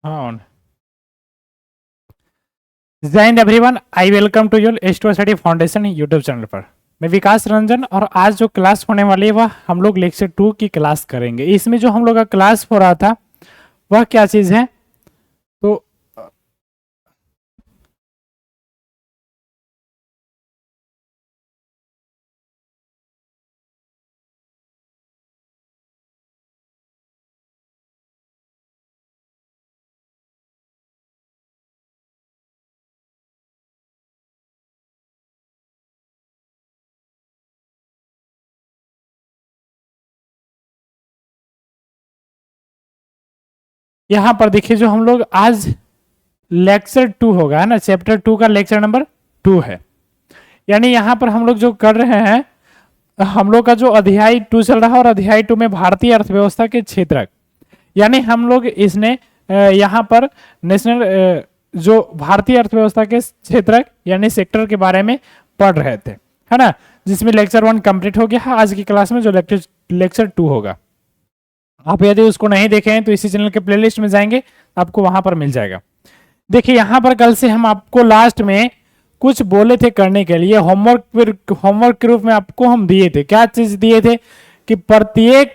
हाँ। जय हिंद everyone, I welcome to your astro study foundation YouTube channel पर। मैं विकास रंजन और आज जो क्लास होने वाली है वह हम लोग लेक्चर 2 की क्लास करेंगे। इसमें जो हम लोग का क्लास हो रहा था वह क्या चीज़ है, तो यहाँ पर देखिए जो हम लोग आज लेक्चर 2 होगा है ना, चैप्टर 2 का लेक्चर नंबर 2 है। यानी यहाँ पर हम लोग जो कर रहे हैं, हम लोग का जो अध्याय 2 चल रहा है और अध्याय 2 में भारतीय अर्थव्यवस्था के क्षेत्रक, यानी हम लोग इसने यहाँ पर नेशनल जो भारतीय अर्थव्यवस्था के क्षेत्रक यानी सेक्टर के बारे में पढ़ रहे थे, है ना, जिसमें लेक्चर 1 कंप्लीट हो गया है। आज की क्लास में जो लेक्चर 2 होगा, आप यदि उसको नहीं देखे हैं तो इसी चैनल के प्लेलिस्ट में जाएंगे, आपको वहां पर मिल जाएगा। देखिए यहाँ पर कल से हम आपको लास्ट में कुछ बोले थे करने के लिए, होमवर्क के रूप में आपको हम दिए थे। क्या चीज दिए थे कि प्रत्येक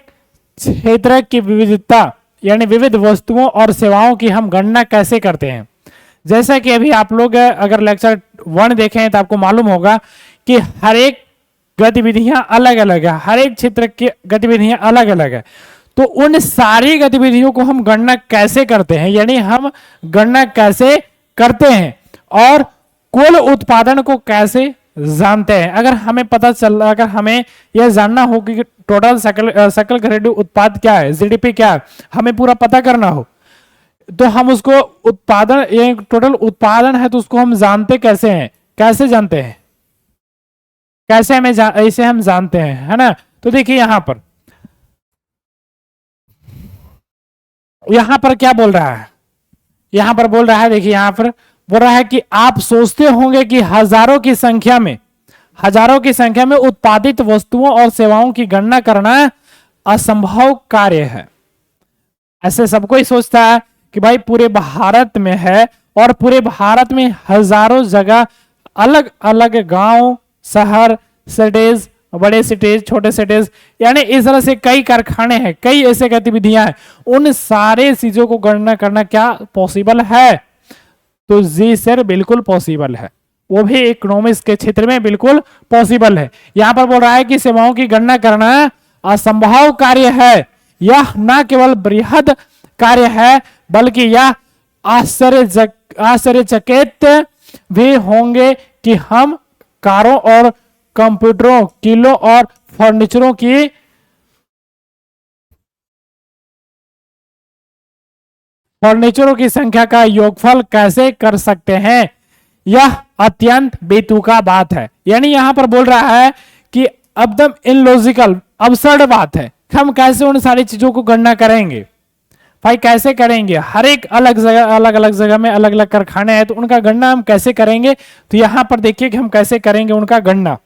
क्षेत्र की विविधता यानी विविध वस्तुओं और सेवाओं की हम गणना कैसे करते हैं। जैसा कि अभी आप लोग अगर लेक्चर 1 देखें तो आपको मालूम होगा कि हर एक गतिविधियां अलग अलग है, हर एक क्षेत्र की गतिविधियां अलग अलग है। तो उन सारी गतिविधियों को हम गणना कैसे करते हैं, यानी हम गणना कैसे करते हैं और कुल उत्पादन को कैसे जानते हैं। अगर हमें पता चल, अगर हमें यह जानना हो कि टोटल सकल घरेलू उत्पाद क्या है, जीडीपी क्या है, हमें पूरा पता करना हो, तो हम उसको उत्पादन, ये टोटल उत्पादन है तो उसको हम जानते कैसे हैं, कैसे जानते हैं, कैसे हमें इसे हम जानते हैं, है ना। तो देखिए यहां पर क्या बोल रहा है, यहां पर बोल रहा है, देखिए यहां पर बोल रहा है कि आप सोचते होंगे कि हजारों की संख्या में उत्पादित वस्तुओं और सेवाओं की गणना करना असंभव कार्य है। ऐसे सब कोई सोचता है कि भाई पूरे भारत में है और पूरे भारत में हजारों जगह अलग अलग गांव, शहर, सिटीज, बड़े सिटीज, छोटे सिटीज, यानी इस तरह से कई कारखाने हैं, कई ऐसे गतिविधियां हैं, उन सारे चीजों को गणना करना क्या पॉसिबल है? तो जी सर, बिल्कुल पॉसिबल है, वो भी इकोनॉमिक्स के क्षेत्र में बिल्कुल पॉसिबल है। यहां पर बोल रहा है कि सेवाओं की गणना करना असंभव कार्य है। यह न केवल बृहद कार्य है बल्कि यह आश्चर्यचकित भी होंगे कि हम कारों और कंप्यूटरों, किलो और फर्नीचरों की संख्या का योगफल कैसे कर सकते हैं। यह अत्यंत बेतुका बात है। यानी यहां पर बोल रहा है कि एकदम इनलॉजिकल, अबसर्ड बात है, हम कैसे उन सारी चीजों को गणना करेंगे। भाई कैसे करेंगे, हर एक अलग अलग जगह में अलग अलग कारखाने हैं, तो उनका गणना हम कैसे करेंगे। तो यहां पर देखिए कि हम कैसे करेंगे उनका गणना।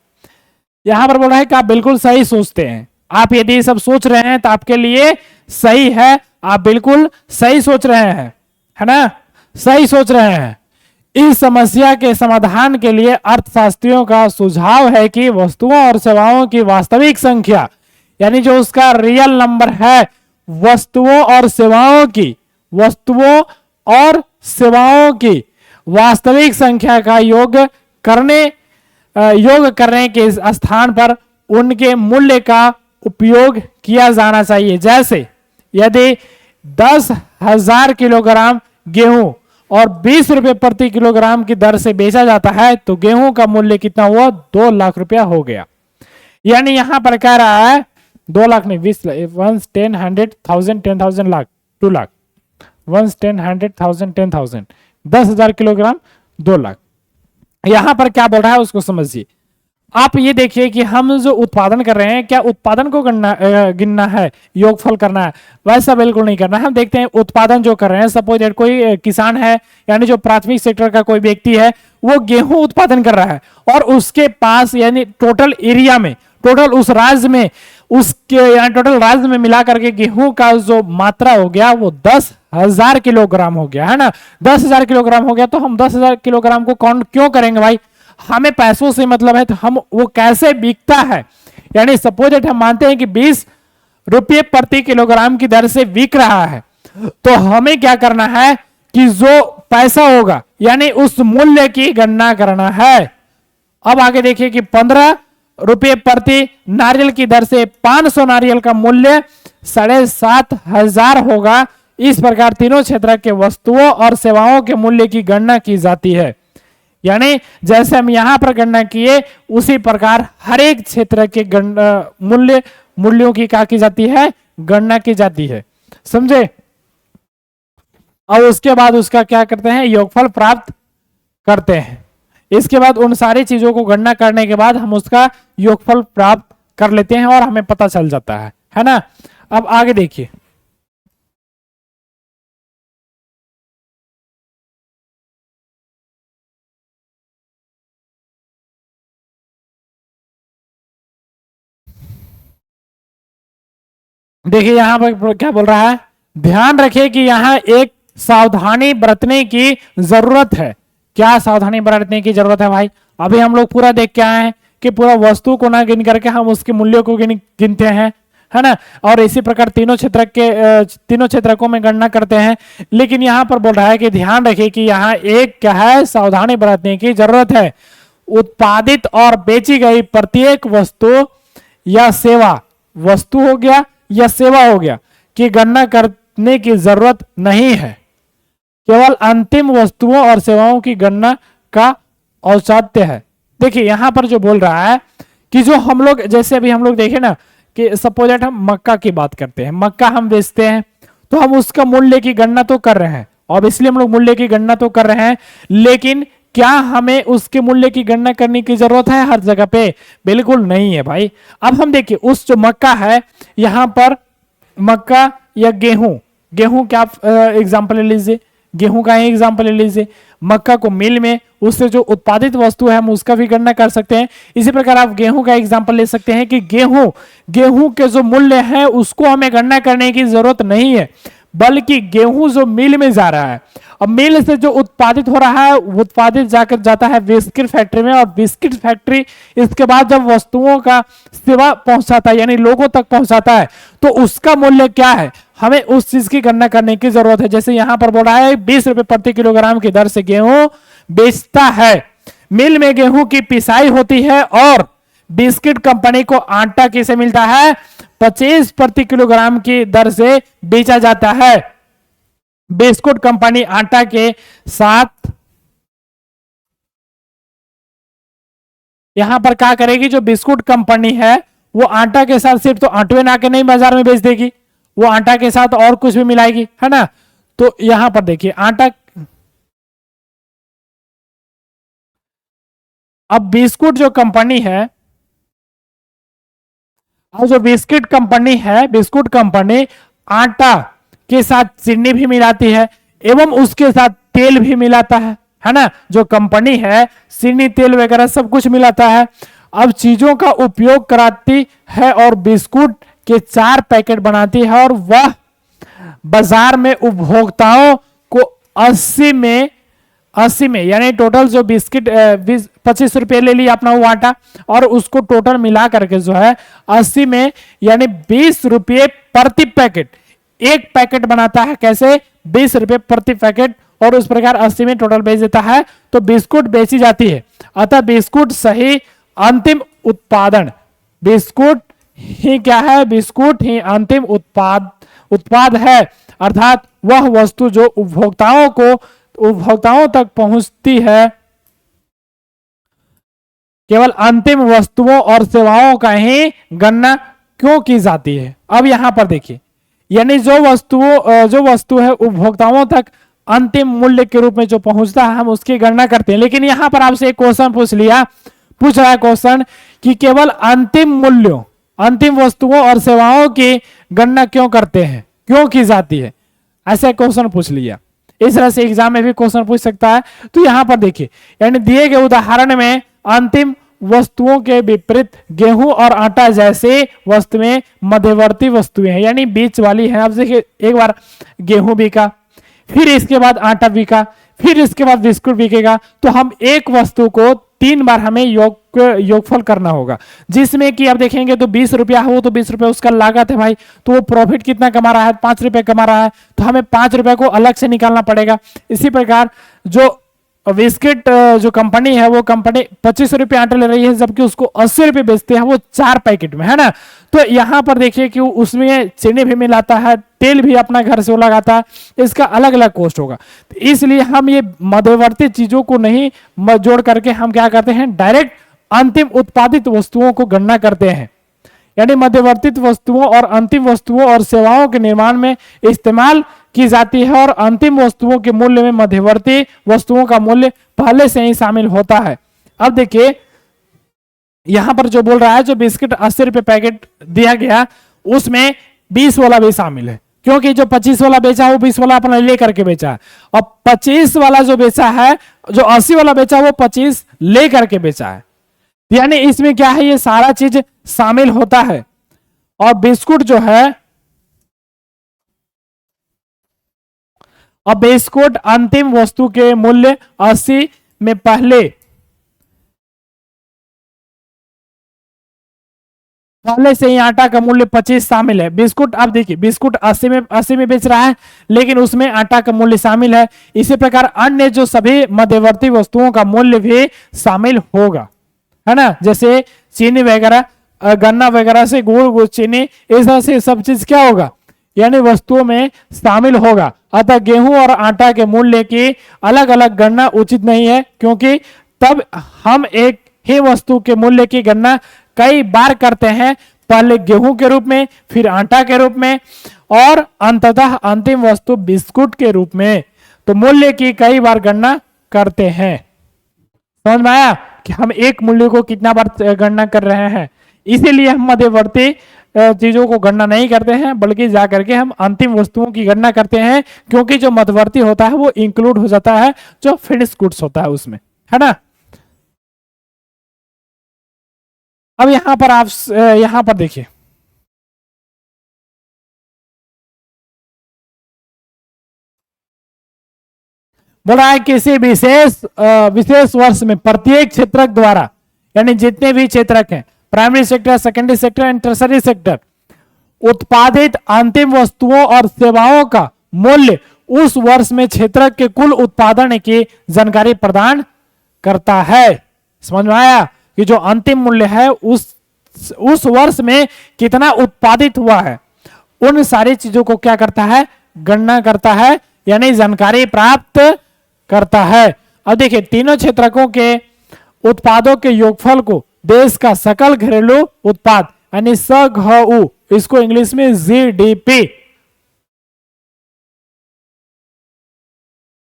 यहां पर बोल रहा है कि आप बिल्कुल सही सोचते हैं, आप यदि ये सब सोच रहे हैं तो आपके लिए सही है, आप बिल्कुल सही सोच रहे हैं, है ना, सही सोच रहे हैं। इस समस्या के समाधान के लिए अर्थशास्त्रियों का सुझाव है कि वस्तुओं और सेवाओं की वास्तविक संख्या, यानी जो उसका रियल नंबर है, वस्तुओं और सेवाओं की वास्तविक संख्या का योग करने के स्थान पर उनके मूल्य का उपयोग किया जाना चाहिए। जैसे यदि 10,000 किलोग्राम गेहूं और 20 रुपए प्रति किलोग्राम की दर से बेचा जाता है तो गेहूं का मूल्य कितना हुआ, 2 लाख रुपया हो गया। यानी यहां पर कह रहा है 2 लाख नहीं, 20 1 10 100 1000 10,000 लाख 2 लाख 1 10 100 1000 10,000 10,000 किलोग्राम 2 लाख। यहां पर क्या बोल रहा है उसको समझिए। आप ये देखिए कि हम जो उत्पादन कर रहे हैं, क्या उत्पादन को गिनना है, योगफल करना है? वैसा बिल्कुल नहीं करना है। हम देखते हैं उत्पादन जो कर रहे हैं, सपोज दैट कोई किसान है, यानी जो प्राथमिक सेक्टर का कोई व्यक्ति है, वो गेहूं उत्पादन कर रहा है और उसके पास यानी टोटल एरिया में, टोटल उस राज्य में उसके यहाँ टोटल राज्य में मिला करके गेहूं का जो मात्रा हो गया वो 10,000 किलोग्राम हो गया, है ना। 10,000 किलोग्राम हो गया, तो हम 10,000 किलोग्राम को काउंट क्यों करेंगे भाई, हमें पैसों से मतलब है, तो हम वो कैसे बिकता है, यानी सपोज हम मानते हैं कि 20 रुपये प्रति किलोग्राम की दर से बिक रहा है, तो हमें क्या करना है कि जो पैसा होगा यानी उस मूल्य की गणना करना है। अब आगे देखिए कि 15 रुपये प्रति नारियल की दर से 500 नारियल का मूल्य 7,500 होगा। इस प्रकार तीनों क्षेत्र के वस्तुओं और सेवाओं के मूल्य की गणना की जाती है। यानी जैसे हम यहां पर गणना किए उसी प्रकार हर एक क्षेत्र के मूल्यों की क्या की जाती है, गणना की जाती है, समझे। और उसके बाद उसका क्या करते हैं, योगफल प्राप्त करते हैं। इसके बाद उन सारी चीजों को गणना करने के बाद हम उसका योगफल प्राप्त कर लेते हैं और हमें पता चल जाता है ना। अब आगे देखिए, देखिए यहां पर क्या बोल रहा है, ध्यान रखिए कि यहां एक सावधानी बरतने की जरूरत है। क्या सावधानी बरतने की जरूरत है भाई, अभी हम लोग पूरा देख के आए हैं कि पूरा वस्तु को ना गिन करके हम उसके मूल्यों को गिनते हैं, है ना। और इसी प्रकार तीनों क्षेत्रकों में गणना करते हैं। लेकिन यहां पर बोल रहा है कि ध्यान रखिए कि यहां एक क्या है, सावधानी बरतने की जरूरत है। उत्पादित और बेची गई प्रत्येक वस्तु या सेवा, वस्तु हो गया या सेवा हो गया, की गणना करने की जरूरत नहीं है। केवल अंतिम वस्तुओं और सेवाओं की गणना का औचित्य है। देखिए यहां पर जो बोल रहा है कि जो हम लोग, जैसे अभी हम लोग देखे ना कि सपोज हम मक्का की बात करते हैं, मक्का हम बेचते हैं तो हम उसका मूल्य की गणना तो कर रहे हैं, और इसलिए हम लोग मूल्य की गणना तो कर रहे हैं, लेकिन क्या हमें उसके मूल्य की गणना करने की जरूरत है हर जगह पे, बिल्कुल नहीं है भाई। अब हम देखिए उस जो मक्का है, यहां पर मक्का या गेहूं क्या एग्जांपल ले लीजिए, गेहूं का ही एग्जांपल ले लीजिए। मक्का को मिल में उससे जो उत्पादित वस्तु है हम उसका भी गणना कर सकते हैं। इसी प्रकार आप गेहूं का एग्जांपल ले सकते हैं कि गेहूं के जो मूल्य है उसको हमें गणना करने की जरूरत नहीं है, बल्कि गेहूं जो मिल में जा रहा है, अब मिल से जो उत्पादित हो रहा है उत्पादित जाकर जाता है बिस्किट फैक्ट्री में, और बिस्किट फैक्ट्री इसके बाद जब वस्तुओं का सेवा पहुंचाता है यानी लोगों तक पहुंचाता है, तो उसका मूल्य क्या है, हमें उस चीज की गणना करने की जरूरत है। जैसे यहां पर बोल रहा है 20 रुपए प्रति किलोग्राम की दर से गेहूं बेचता है, मिल में गेहूं की पिसाई होती है और बिस्किट कंपनी को आटा किसे मिलता है, 25 प्रति किलोग्राम की दर से बेचा जाता है। बिस्कुट कंपनी आटा के साथ यहां पर क्या करेगी, जो बिस्कुट कंपनी है वो आटा के साथ सिर्फ तो आटे ना के नहीं बाजार में बेच देगी, वो आटा के साथ और कुछ भी मिलाएगी, है ना। तो यहां पर देखिए आटा, अब बिस्कुट जो कंपनी है, और जो बिस्किट कंपनी है, बिस्कुट कंपनी आटा के साथ चीनी भी मिलाती है एवं उसके साथ तेल भी मिलाता है ना। जो कंपनी है चीनी तेल वगैरह सब कुछ मिलाता है। अब चीजों का उपयोग कराती है और बिस्कुट के 4 पैकेट बनाती है, और वह बाजार में उपभोक्ताओं को 80 में यानी टोटल जो बिस्किट 25 रुपए ले लिया अपना वो आटा, और उसको टोटल मिला करके जो है 80 में यानी 20 रुपये प्रति पैकेट, एक पैकेट बनाता है, कैसे 20 रुपये प्रति पैकेट, और उस प्रकार 80 में टोटल बेच देता है, तो बिस्कुट बेची जाती है। अतः बिस्कुट सही अंतिम उत्पादन, बिस्कुट ही क्या है, बिस्कुट ही अंतिम उत्पाद है, अर्थात वह वस्तु जो उपभोक्ताओं तक पहुंचती है। केवल अंतिम वस्तुओं और सेवाओं का ही गणना क्यों की जाती है। अब यहां पर देखिए, यानी जो वस्तु है उपभोक्ताओं तक अंतिम मूल्य के रूप में जो पहुंचता है हम उसकी गणना करते हैं। लेकिन यहां पर आपसे एक क्वेश्चन पूछ रहा है क्वेश्चन कि केवल अंतिम मूल्यों, अंतिम वस्तुओं और सेवाओं की गणना क्यों करते हैं, क्यों की जाती है, ऐसा क्वेश्चन पूछ लिया। इस तरह से एग्जाम में भी क्वेश्चन पूछ सकता है। तो यहां पर देखिए, यानी दिए गए उदाहरण में अंतिम वस्तुओं के विपरीत गेहूं और आटा जैसे वस्तुएं मध्यवर्ती वस्तुएं हैं, यानी बीच वाली है। अब देखिए एक बार गेहूं बिका, फिर इसके बाद आटा बिका, फिर इसके बाद बिस्कुट बिकेगा, तो हम एक वस्तु को 3 बार हमें योगफल करना होगा, जिसमें कि अब देखेंगे तो 20 रुपया हो तो 20 रुपया उसका लागत है भाई, तो वो प्रॉफिट कितना कमा रहा है, 5 रुपए कमा रहा है, तो हमें 5 रुपए को अलग से निकालना पड़ेगा। इसी प्रकार जो बिस्किट जो कंपनी है वो कंपनी 25 रुपए आटा ले रही है, जबकि उसको 80 रुपए बेचते हैं वो 4 पैकेट में, है ना। तो यहां पर देखिए कि उसमें चीनी भी मिलाता है, तेल भी अपना घर से वो लगाता है, इसका अलग अलग कॉस्ट होगा। तो इसलिए हम ये मध्यवर्ती चीजों को नहीं जोड़ करके हम क्या करते हैं, डायरेक्ट अंतिम उत्पादित वस्तुओं को गणना करते हैं। यानी मध्यवर्ती वस्तुओं और अंतिम वस्तुओं और सेवाओं के निर्माण में इस्तेमाल की जाती है, और अंतिम वस्तुओं के मूल्य में मध्यवर्ती वस्तुओं का मूल्य पहले से ही शामिल होता है। अब देखिए यहां पर जो बोल रहा है, जो बिस्किट 80 रुपए पैकेट दिया गया उसमें 20 वाला भी शामिल है, क्योंकि जो 25 वाला बेचा वो 20 वाला अपना ले करके बेचा है, और 25 वाला जो बेचा है, जो 80 वाला बेचा वो 25 ले करके बेचा है। यानी इसमें क्या है, ये सारा चीज शामिल होता है। और बिस्कुट जो है, और बिस्कुट अंतिम वस्तु के मूल्य 80 में पहले से ही आटा का मूल्य 25 शामिल है। बिस्कुट, आप देखिए बिस्कुट 80 में बेच रहा है, लेकिन उसमें आटा का मूल्य शामिल है। इसी प्रकार अन्य जो सभी मध्यवर्ती वस्तुओं का मूल्य भी शामिल होगा, है ना। जैसे चीनी वगैरह, गन्ना वगैरह से गुड़ चीनी, इस तरह से सब चीज क्या होगा, यानी वस्तुओं में शामिल होगा। अतः गेहूं और आटा के मूल्य की अलग अलग गणना उचित नहीं है, क्योंकि तब हम एक ही वस्तु के मूल्य की गणना कई बार करते हैं, पहले गेहूं के रूप में, फिर आटा के रूप में, और अंततः अंतिम वस्तु बिस्कुट के रूप में। तो मूल्य की कई बार गणना करते हैं। समझ में आया कि हम एक मूल्य को कितना बार गणना कर रहे हैं। इसीलिए हम मध्यवर्ती चीजों को गणना नहीं करते हैं, बल्कि जाकर के हम अंतिम वस्तुओं की गणना करते हैं, क्योंकि जो मध्यवर्ती होता है वो इंक्लूड हो जाता है जो फिनिश गुड्स होता है उसमें, है ना। अब यहां पर आप यहां पर देखिए, बोला है किसी विशेष वर्ष में प्रत्येक क्षेत्रक द्वारा, यानी जितने भी क्षेत्रक हैं, primary sector, secondary sector and tertiary sector, उत्पादित अंतिम वस्तुओं और सेवाओं का मूल्य उस वर्ष में क्षेत्रक के कुल उत्पादन की जानकारी प्रदान करता है। समझ में आया कि जो अंतिम मूल्य है उस वर्ष में कितना उत्पादित हुआ है, उन सारी चीजों को क्या करता है, गणना करता है, यानी जानकारी प्राप्त करता है। अब देखिए तीनों क्षेत्रकों के उत्पादों के योगफल को देश का सकल घरेलू उत्पाद यानी सघउ, इसको इंग्लिश में जीडीपी,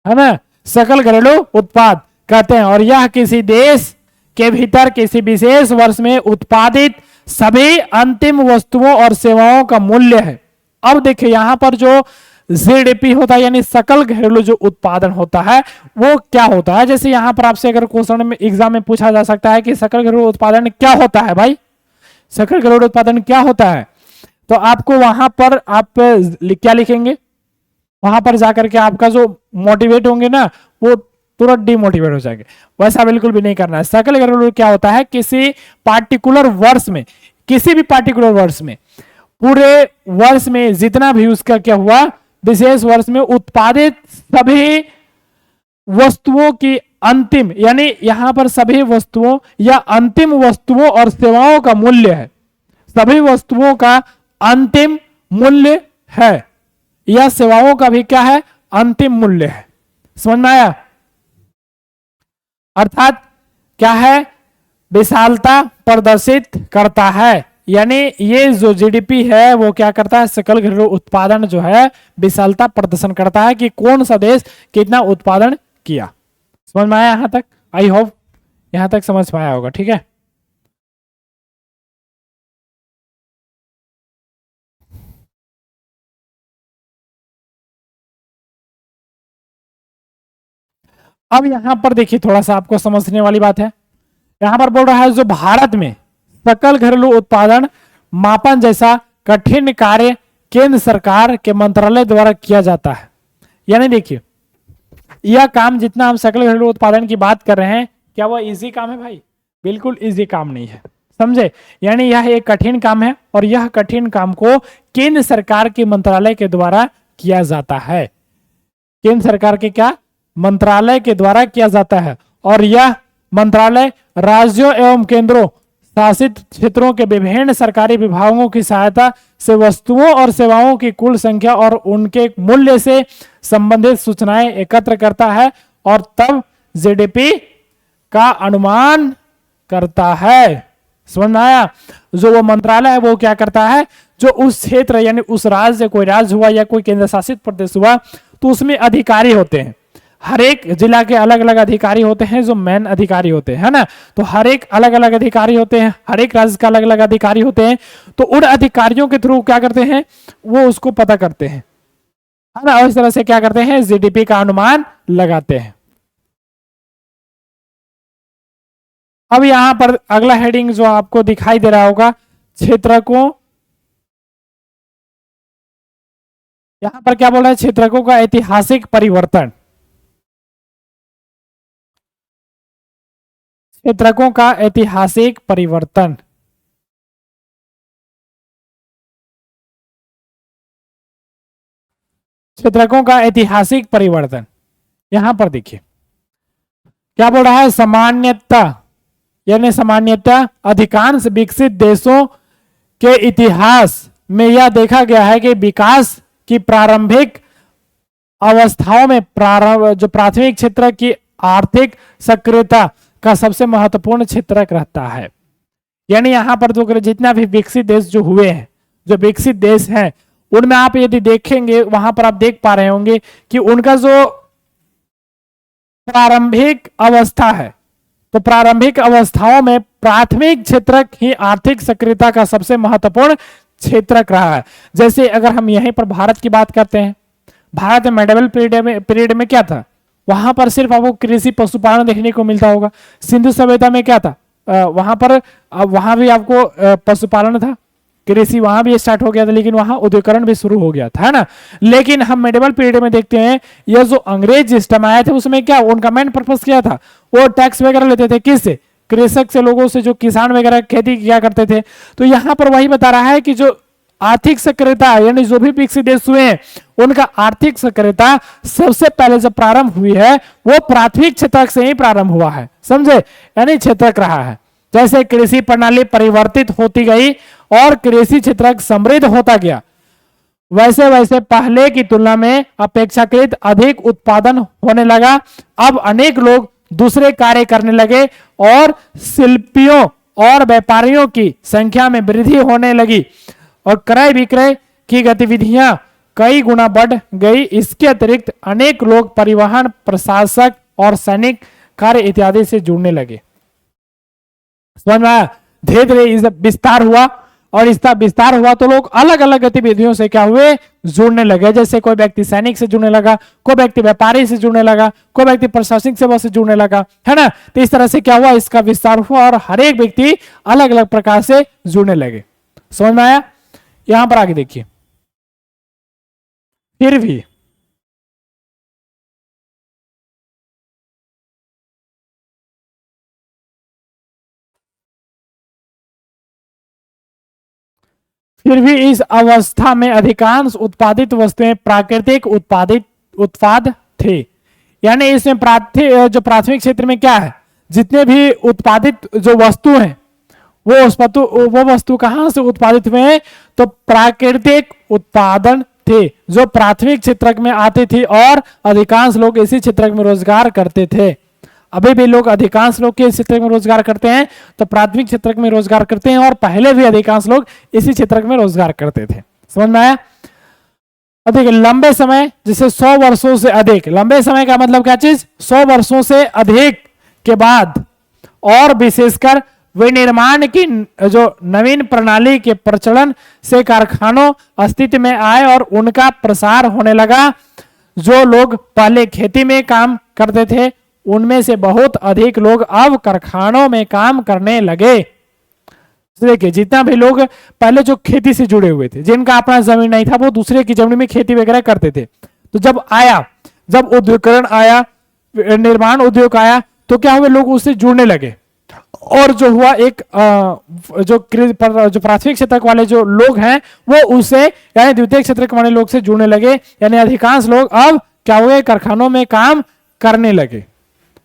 है ना, सकल घरेलू उत्पाद कहते हैं। और यह किसी देश के भीतर किसी विशेष वर्ष में उत्पादित सभी अंतिम वस्तुओं और सेवाओं का मूल्य है। अब देखिए यहां पर जो जीडीपी होता है, यानी सकल घरेलू जो उत्पादन होता है, वो क्या होता है। जैसे यहां पर आपसे अगर क्वेश्चन में एग्जाम में पूछा जा सकता है कि सकल घरेलू उत्पादन क्या होता है, भाई सकल घरेलू उत्पादन क्या होता है, तो आपको वहां पर आप क्या लिखेंगे, वहां पर जाकर के आपका जो मोटिवेट होंगे ना, वो तुरंत डिमोटिवेट हो जाएंगे। वैसा बिल्कुल भी नहीं करना है। सकल घरेलू क्या होता है, किसी पार्टिकुलर वर्ष में, किसी भी पार्टिकुलर वर्ष में, पूरे वर्ष में जितना भी उसका क्या हुआ, विशेष वर्ष में उत्पादित सभी वस्तुओं की अंतिम, यानी यहां पर सभी वस्तुओं या अंतिम वस्तुओं और सेवाओं का मूल्य है, सभी वस्तुओं का अंतिम मूल्य है, या सेवाओं का भी क्या है, अंतिम मूल्य है। समझ में आया। अर्थात क्या है, विशालता प्रदर्शित करता है, यानी ये जो जीडीपी है वो क्या करता है, सकल घरेलू उत्पादन जो है विशालता प्रदर्शन करता है कि कौन सा देश कितना उत्पादन किया। समझ में आया यहां तक, आई होप यहां तक समझ पाया होगा, ठीक है। अब यहां पर देखिए थोड़ा सा आपको समझने वाली बात है, यहां पर बोल रहा है जो भारत में सकल घरेलू उत्पादन मापन जैसा कठिन कार्य केंद्र सरकार के मंत्रालय द्वारा किया जाता है। यानी देखिए, यह काम जितना हम सकल घरेलू उत्पादन की बात कर रहे हैं, क्या वह इजी काम है भाई? बिल्कुल इजी काम नहीं है, समझे? यानी यह एक कठिन काम है और यह कठिन काम को केंद्र सरकार के मंत्रालय के द्वारा किया जाता है। केंद्र सरकार के क्या मंत्रालय के द्वारा किया जाता है, और यह मंत्रालय राज्यों एवं केंद्रों शासित क्षेत्रों के विभिन्न सरकारी विभागों की सहायता से वस्तुओं और सेवाओं की कुल संख्या और उनके मूल्य से संबंधित सूचनाएं एकत्र करता है और तब जीडीपी का अनुमान करता है। समझ में आया? जो वो मंत्रालय है वो क्या करता है, जो उस क्षेत्र यानी उस राज्य, कोई राज्य हुआ या कोई केंद्र शासित प्रदेश हुआ, तो उसमें अधिकारी होते हैं। हर एक जिला के अलग अलग अधिकारी होते हैं, जो मेन अधिकारी होते हैं, है ना? तो हर एक अलग अलग अधिकारी होते हैं, हर एक राज्य का अलग अलग अधिकारी होते हैं। तो उन अधिकारियों के थ्रू क्या करते हैं, वो उसको पता करते हैं, है ना? और इस तरह से क्या करते हैं, जीडीपी का अनुमान लगाते हैं। अब यहां पर अगला हेडिंग जो आपको दिखाई दे रहा होगा, क्षेत्रकों। यहां पर क्या बोल रहा है, क्षेत्रकों का ऐतिहासिक परिवर्तन। क्षेत्रकों का ऐतिहासिक परिवर्तन। क्षेत्रकों का ऐतिहासिक परिवर्तन, यहां पर देखिए क्या बोल रहा है, सामान्यता यानी सामान्यतः अधिकांश विकसित देशों के इतिहास में यह देखा गया है कि विकास की प्रारंभिक अवस्थाओं में जो प्राथमिक क्षेत्र की आर्थिक सक्रियता का सबसे महत्वपूर्ण क्षेत्र रहता है। यानी यहां पर जो जितना भी विकसित देश जो हुए हैं, जो विकसित देश हैं, उनमें आप यदि देखेंगे, वहां पर आप देख पा रहे होंगे कि उनका जो प्रारंभिक अवस्था है, तो प्रारंभिक अवस्थाओं में प्राथमिक क्षेत्र ही आर्थिक सक्रियता का सबसे महत्वपूर्ण क्षेत्र रहा है। जैसे अगर हम यहीं पर भारत की बात करते हैं, भारत में मेडिवल पीरियड में क्या था, वहां पर सिर्फ आपको कृषि पशुपालन देखने को मिलता होगा। सिंधु सभ्यता में क्या था, वहां पर वहां भी आपको पशुपालन था, कृषि वहां भी स्टार्ट हो गया था, लेकिन वहां उद्योगीकरण भी शुरू हो गया था, है ना? लेकिन हम मेडिवल पीरियड में देखते हैं, यह जो अंग्रेज सिस्टम आया था, उसमें क्या उनका मेन पर्पस क्या था, वो टैक्स वगैरह लेते थे, किससे? कृषक से, लोगों से, जो किसान वगैरह खेती किया करते थे। तो यहां पर वही बता रहा है कि जो आर्थिक सक्रियता यानी जो भी विकसित देश हुए हैं, उनका आर्थिक सक्रियता सबसे पहले जब प्रारंभ हुई है, वो प्राथमिक क्षेत्र से ही प्रारंभ हुआ है, समझे? यानी क्षेत्र रहा है। जैसे कृषि प्रणाली परिवर्तित होती गई और कृषि क्षेत्र समृद्ध होता गया, वैसे वैसे पहले की तुलना में अपेक्षाकृत अधिक उत्पादन होने लगा। अब अनेक लोग दूसरे कार्य करने लगे और शिल्पियों और व्यापारियों की संख्या में वृद्धि होने लगी और क्रय विक्रय की गतिविधियां कई गुना बढ़ गई। इसके अतिरिक्त अनेक लोग परिवहन, प्रशासक और सैनिक कार्य इत्यादि से जुड़ने लगे। समझ में आया? धीरे धीरे विस्तार हुआ, और इसका विस्तार हुआ तो लोग अलग अलग गतिविधियों से क्या हुए, जुड़ने लगे। जैसे कोई व्यक्ति सैनिक से जुड़ने लगा, कोई व्यक्ति व्यापारी से जुड़ने लगा, कोई व्यक्ति प्रशासनिक सेवा से जुड़ने लगा, है ना? तो इस तरह से क्या हुआ, इसका विस्तार हुआ और हर एक व्यक्ति अलग अलग प्रकार से जुड़ने लगे। समझ में आया? यहां पर आगे देखिए, फिर भी इस अवस्था में अधिकांश उत्पादित वस्तुएं प्राकृतिक उत्पाद थे। यानी इसमें जो प्राथमिक क्षेत्र में क्या है, जितने भी उत्पादित जो वस्तु हैं, वो वस्तु कहां से उत्पादित हुए हैं, तो प्राकृतिक उत्पादन थे, जो प्राथमिक क्षेत्र में आते थे और अधिकांश लोग इसी क्षेत्र में रोजगार करते थे। अभी भी लोग, अधिकांश लोग किस क्षेत्र में रोजगार करते हैं, तो प्राथमिक क्षेत्र में रोजगार करते हैं, और पहले भी अधिकांश लोग इसी क्षेत्र में रोजगार करते थे। समझ में आया? अधिक लंबे समय, जैसे 100 वर्षों से अधिक, लंबे समय का मतलब क्या चीज, 100 वर्षों से अधिक के बाद, और विशेषकर विनिर्माण की जो नवीन प्रणाली के प्रचलन से कारखानों अस्तित्व में आए और उनका प्रसार होने लगा। जो लोग पहले खेती में काम करते थे, उनमें से बहुत अधिक लोग अब कारखानों में काम करने लगे। देखिए जितना भी लोग पहले जो खेती से जुड़े हुए थे, जिनका अपना जमीन नहीं था, वो दूसरे की जमीन में खेती वगैरह करते थे। तो जब उद्योगीकरण आया, निर्माण उद्योग आया, तो क्या हुआ, लोग उससे जुड़ने लगे। और जो हुआ एक जो प्राथमिक क्षेत्र वाले जो लोग हैं वो उससे यानी द्वितीय क्षेत्र वाले लोग से जुड़ने लगे, यानी अधिकांश लोग अब क्या हुए, कारखानों में काम करने लगे,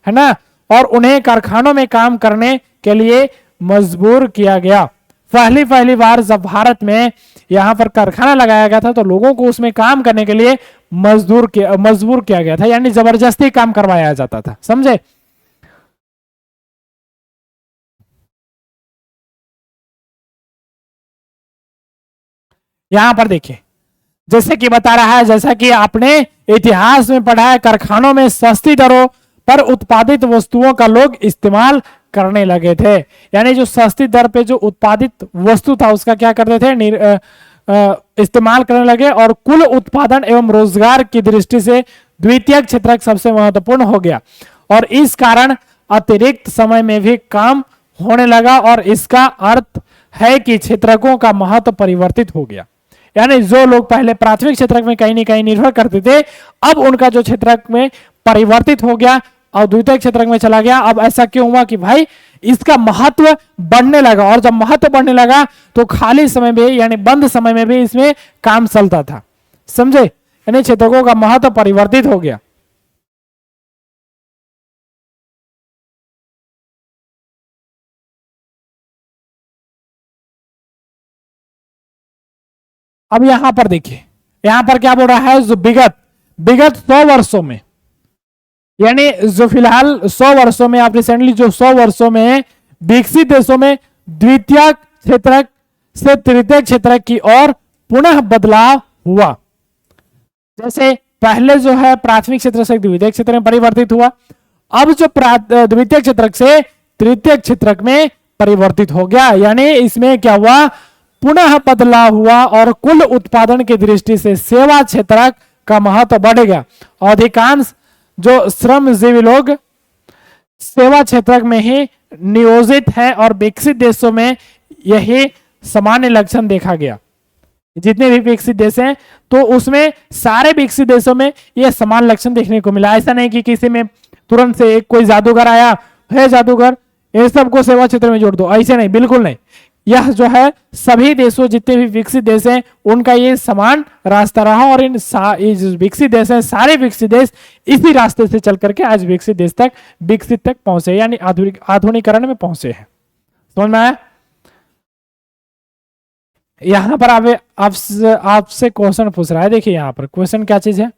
है ना। और उन्हें कारखानों में काम करने के लिए मजबूर किया गया। पहली बार जब भारत में यहां पर कारखाना लगाया गया था तो लोगों को उसमें काम करने के लिए मजबूर किया गया था, यानी जबरदस्ती काम करवाया जाता था, समझे। यहां पर देखिए जैसे कि बता रहा है, जैसा कि आपने इतिहास में पढ़ा है, कारखानों में सस्ती दरों पर उत्पादित वस्तुओं का लोग इस्तेमाल करने लगे थे। यानी जो सस्ती दर पे जो उत्पादित वस्तु था उसका क्या करते थे, इस्तेमाल करने लगे। और कुल उत्पादन एवं रोजगार की दृष्टि से द्वितीय क्षेत्र सबसे महत्वपूर्ण हो गया और इस कारण अतिरिक्त समय में भी काम होने लगा और इसका अर्थ है कि क्षेत्रकों का महत्व परिवर्तित हो गया। यानी जो लोग पहले प्राथमिक क्षेत्र में कहीं ना कहीं निर्भर करते थे, अब उनका जो क्षेत्र में परिवर्तित हो गया और द्वितीय क्षेत्र में चला गया। अब ऐसा क्यों हुआ कि भाई इसका महत्व बढ़ने लगा, और जब महत्व बढ़ने लगा तो खाली समय में यानी बंद समय में भी इसमें काम चलता था, समझे। यानी क्षेत्रकों का महत्व परिवर्तित हो गया। अब यहां पर देखिए, यहां पर क्या बोल रहा है, जो विगत 100 वर्षों में, यानी जो फिलहाल 100 वर्षों में, आप रिसेंटली जो 100 वर्षों में विकसित देशों में द्वितीय क्षेत्र से तृतीय क्षेत्र की ओर पुनः बदलाव हुआ। जैसे पहले जो है प्राथमिक क्षेत्र से द्वितीय क्षेत्र में परिवर्तित हुआ, अब जो द्वितीय क्षेत्र से तृतीय क्षेत्र में परिवर्तित हो गया। यानी इसमें क्या हुआ, पुनः बदलाव हुआ और कुल उत्पादन की दृष्टि से सेवा क्षेत्र का महत्व बढ़ गया। अधिकांश जो श्रमजीवी लोग सेवा क्षेत्र में ही नियोजित है और विकसित देशों में यही सामान्य लक्षण देखा गया। जितने भी विकसित देश हैं तो उसमें सारे विकसित देशों में यह समान लक्षण देखने को मिला। ऐसा नहीं कि किसी में तुरंत से एक कोई जादूगर आया है, जादूगर ये सबको सेवा क्षेत्र में जोड़ दो, ऐसे नहीं, बिल्कुल नहीं। यह जो है सभी देशों, जितने भी विकसित देश हैं उनका ये समान रास्ता रहा और इन विकसित देश हैं, सारे विकसित देश इसी रास्ते से चल करके आज विकसित देश तक, विकसित तक पहुंचे, यानी आधुनिकरण में पहुंचे हैं। समझ में आया। यहां पर आपसे क्वेश्चन पूछ रहा है, देखिए यहां पर क्वेश्चन क्या चीज है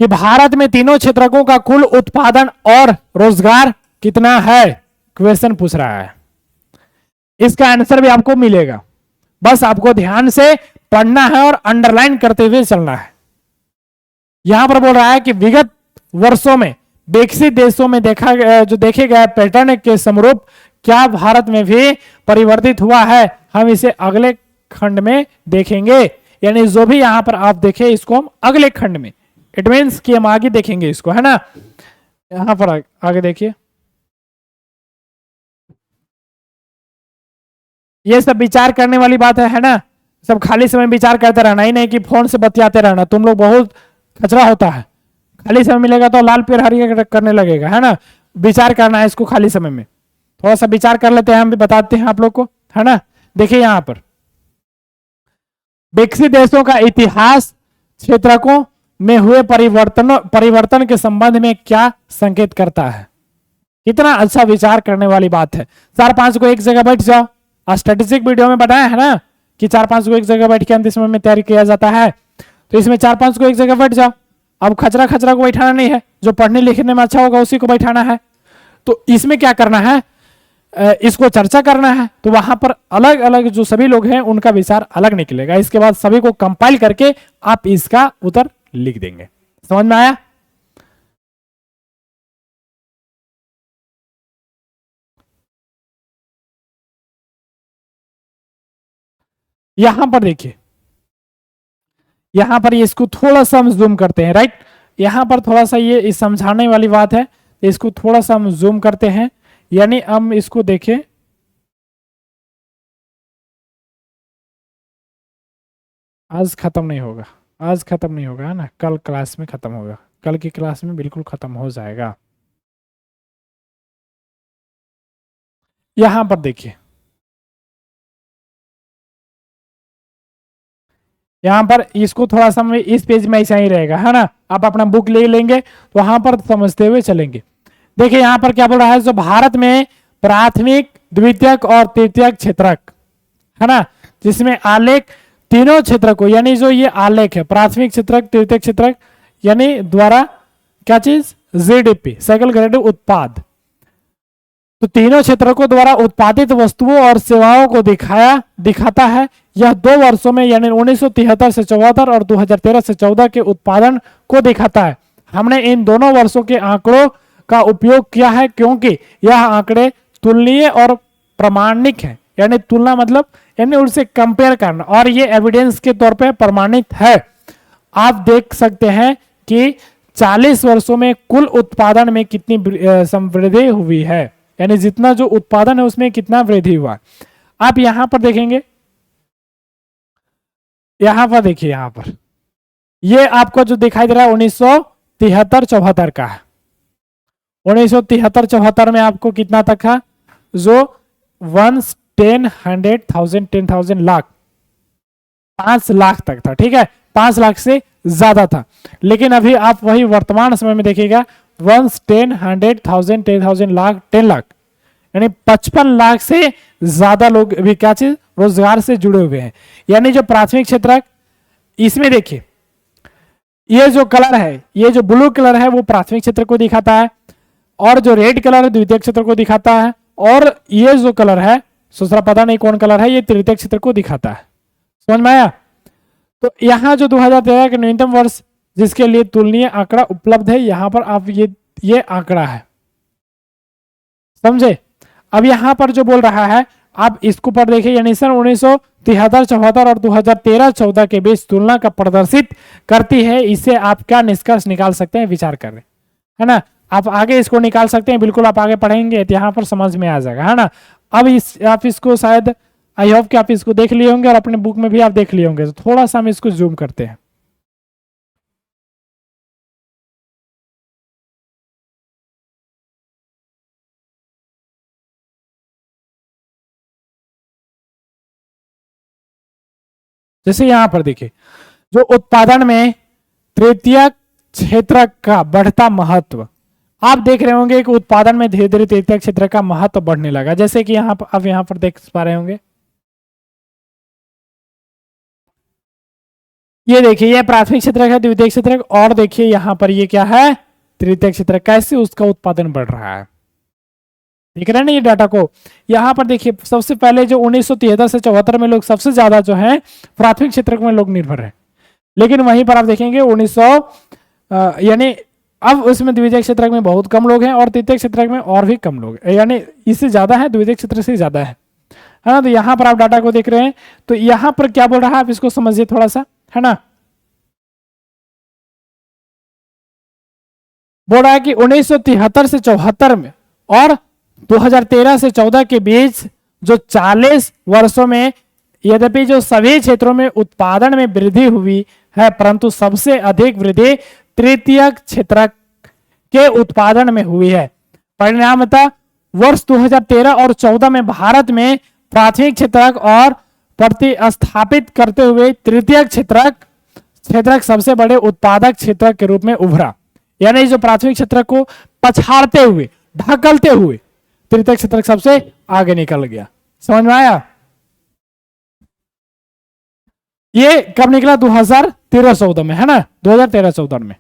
कि भारत में तीनों क्षेत्रकों का कुल उत्पादन और रोजगार कितना है, क्वेश्चन पूछ रहा है। इसका आंसर भी आपको मिलेगा, बस आपको ध्यान से पढ़ना है और अंडरलाइन करते हुए चलना है। यहां पर बोल रहा है कि विगत वर्षों में विकसित देशों में देखे गए पैटर्न के समरूप क्या भारत में भी परिवर्तित हुआ है, हम इसे अगले खंड में देखेंगे। यानी जो भी यहां पर आप देखें इसको हम अगले खंड में, इट मीन्स कि हम आगे देखेंगे इसको, है ना। यहां पर आगे देखिए, ये सब विचार करने वाली बात है ना। सब खाली समय विचार करते रहना, ही नहीं कि फोन से बतियाते रहना, तुम लोग बहुत कचरा होता है। खाली समय मिलेगा तो लाल पेड़ हरी करने लगेगा, है ना। विचार करना है इसको खाली समय में, थोड़ा सा विचार कर लेते हैं, हम भी बताते हैं आप लोग को, है ना। देखिए यहां पर विकसित देशों का इतिहास क्षेत्रकों में हुए परिवर्तन के संबंध में क्या संकेत करता है। कितना अच्छा विचार करने वाली बात है। 4-5 को एक जगह बैठ जाओ, स्टैटिस्टिक वीडियो में बताया है ना कि 4-5 को एक जगह बैठ के अंतिम समय में तैयारी किया जाता है, तो इसमें 4-5 को एक जगह बैठ जाओ। अब खचरा को बैठाना नहीं है, जो पढ़ने लिखने में अच्छा होगा उसी को बैठाना है। तो इसमें क्या करना है, इसको चर्चा करना है। तो वहां पर अलग अलग जो सभी लोग हैं उनका विचार अलग निकलेगा। इसके बाद सभी को कंपाइल करके आप इसका उत्तर लिख देंगे। समझ में आया। यहां पर देखिए, यहां पर इसको थोड़ा सा हम जूम करते हैं, राइट। यहाँ पर थोड़ा सा ये इस समझाने वाली बात है, तो इसको थोड़ा सा हम जूम करते हैं, यानी हम इसको देखें। आज खत्म नहीं होगा, आज खत्म नहीं होगा, है ना, कल क्लास में खत्म होगा, कल की क्लास में बिल्कुल खत्म हो जाएगा। यहां पर देखिए, यहाँ पर इसको थोड़ा सा इस पेज में ऐसा ही रहेगा, है ना, आप अपना बुक ले लेंगे तो वहां पर समझते हुए चलेंगे। देखिए यहाँ पर क्या बोल रहा है, जो भारत में प्राथमिक, द्वितीयक और तृतीयक क्षेत्रक, है ना, जिसमें आलेख तीनों क्षेत्र को, यानी जो ये आलेख है प्राथमिक क्षेत्रक, तृतीयक क्षेत्रक, यानी द्वारा क्या चीज, जीडीपी, सकल घरेलू उत्पाद, तो तीनों क्षेत्रकों द्वारा उत्पादित वस्तुओं और सेवाओं को दिखाता है। यह 2 वर्षों में यानी 1973 से 74 और 2013 से 14 के उत्पादन को दिखाता है। हमने इन दोनों वर्षों के आंकड़ों का उपयोग किया है क्योंकि यह आंकड़े तुलनीय और प्रमाणिक है, यानी तुलना मतलब यानी उनसे कंपेयर करना, और ये एविडेंस के तौर पर प्रमाणित है। आप देख सकते हैं कि 40 वर्षों में कुल उत्पादन में कितनी वृद्धि हुई है, यानी जितना जो उत्पादन है उसमें कितना वृद्धि हुआ। आप यहां पर देखेंगे, यहां पर देखिए, यहां पर ये आपको जो दिखाई दे रहा है 1973-74 का है। 1973-74 में आपको कितना तक था, जो 10,000 लाख, 5 लाख तक था, ठीक है, 5 लाख से ज्यादा था। लेकिन अभी आप वही वर्तमान समय में देखिएगा 10,000 लाख, 10 लाख, यानी 55 लाख से ज्यादा लोग अभी क्या चीज रोजगार से जुड़े हुए हैं। यानी जो प्राथमिक क्षेत्र, इसमें देखिए ये जो कलर है, ये जो ब्लू कलर है वो प्राथमिक क्षेत्र को दिखाता है, और जो रेड कलर है द्वितीय क्षेत्र को दिखाता है, और ये जो कलर है दूसरा पता नहीं कौन कलर है, ये तृतीय क्षेत्र को दिखाता है। समझ में आया? तो यहाँ जो 2013 के न्यूनतम वर्ष जिसके लिए तुलनीय आंकड़ा उपलब्ध है, यहां पर आप ये आंकड़ा है, समझे। अब यहां पर जो बोल रहा है, आप इसको पर देखिए, यानी सन 1973-74 और 2013-14 के बीच तुलना का प्रदर्शित करती है। इससे आप क्या निष्कर्ष निकाल सकते हैं, विचार कर रहे, है ना। आप आगे इसको निकाल सकते हैं, बिल्कुल आप आगे पढ़ेंगे तो यहाँ पर समझ में आ जाएगा, है ना। अब आप इसको शायद, आई होप कि आप इसको देख लिए होंगे और अपने बुक में भी आप देख लिए होंगे, तो थोड़ा सा हम इसको जूम करते हैं। जैसे यहां पर देखिए, जो उत्पादन में तृतीय क्षेत्र का बढ़ता महत्व, आप देख रहे होंगे कि उत्पादन में धीरे धीरे तृतीय क्षेत्र का महत्व बढ़ने लगा, जैसे कि यहां पर अब यहां पर देख पा रहे होंगे, ये देखिए ये प्राथमिक क्षेत्र है, द्वितीय क्षेत्र, और देखिए यहां पर ये क्या है, तृतीय क्षेत्र, कैसे उसका उत्पादन बढ़ रहा है, देख रहे हैं ना ये डाटा को। यहां पर देखिए सबसे पहले जो 1973 से 74 में लोग सबसे ज्यादा जो है प्राथमिक क्षेत्र में लोग निर्भर है, लेकिन वहीं पर आप देखेंगे 1900 यानी अब उसमें द्वितीय क्षेत्र में बहुत कम लोग हैं और तृतीय क्षेत्र में और भी कम लोग, यानी इससे ज्यादा है, द्वितीय क्षेत्र से ज्यादा है ना। तो यहां पर आप डाटा को देख रहे हैं, तो यहां पर क्या बोल रहा है आप इसको समझिए थोड़ा सा, है ना। बोल रहा है कि 1973 से 74 में और 2013 से 14 के बीच जो 40 वर्षों में, यद्यपि जो सभी क्षेत्रों में उत्पादन में वृद्धि हुई है, परंतु सबसे अधिक वृद्धि तृतीय क्षेत्र के उत्पादन में हुई है। परिणाम था वर्ष 2013 और 14 में भारत में प्राथमिक क्षेत्रक और प्रतिस्थापित करते हुए तृतीय क्षेत्रक सबसे बड़े उत्पादक क्षेत्र के रूप में उभरा, यानी जो प्राथमिक क्षेत्र को पछाड़ते हुए, ढकलते हुए तृतीय क्षेत्र सबसे आगे निकल गया। समझ में आया? ये कब निकला, 2013-14 में, है ना, 2013-14 में।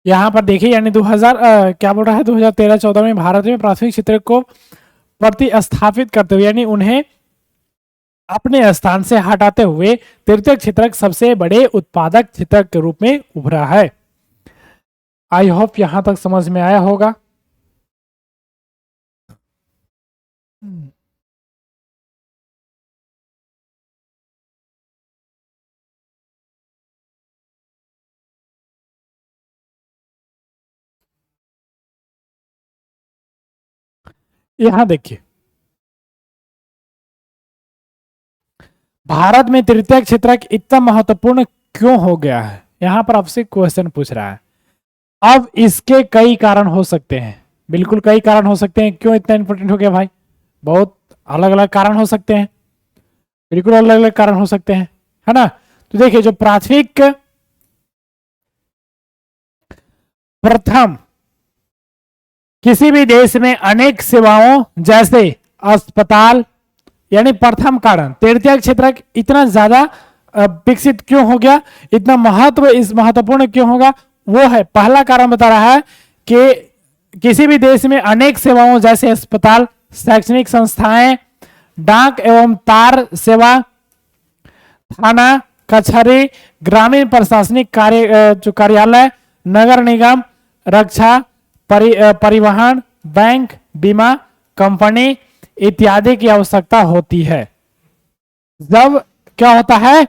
यहाँ पर देखिए यानी 2000 क्या बोल रहा है 2013-14 में भारत में प्राथमिक क्षेत्र को प्रतिस्थापित करते हुए यानी उन्हें अपने स्थान से हटाते हुए तृतीय क्षेत्रक सबसे बड़े उत्पादक क्षेत्रक के रूप में उभरा है। आई होप यहां तक समझ में आया होगा। यहां देखिए भारत में तृतीय क्षेत्रक इतना महत्वपूर्ण क्यों हो गया है, यहां पर आपसे क्वेश्चन पूछ रहा है। अब इसके कई कारण हो सकते हैं, बिल्कुल कई कारण हो सकते हैं। क्यों इतना इंपॉर्टेंट हो गया भाई, बहुत अलग अलग कारण हो सकते हैं, बिल्कुल अलग अलग कारण हो सकते हैं, है ना। तो देखिए जो प्राथमिक प्रथम किसी भी देश में अनेक सेवाओं जैसे अस्पताल यानी प्रथम कारण तृतीय क्षेत्र इतना ज्यादा विकसित क्यों हो गया, इतना महत्व इस महत्वपूर्ण क्यों होगा, वो है पहला कारण बता रहा है कि किसी भी देश में अनेक सेवाओं जैसे अस्पताल, शैक्षणिक संस्थाएं, डाक एवं तार सेवा, थाना कचहरी, ग्रामीण प्रशासनिक कार्य जो कार्यालय, नगर निगम, रक्षा, परिवहन, बैंक, बीमा कंपनी इत्यादि की आवश्यकता होती है। जब क्या होता है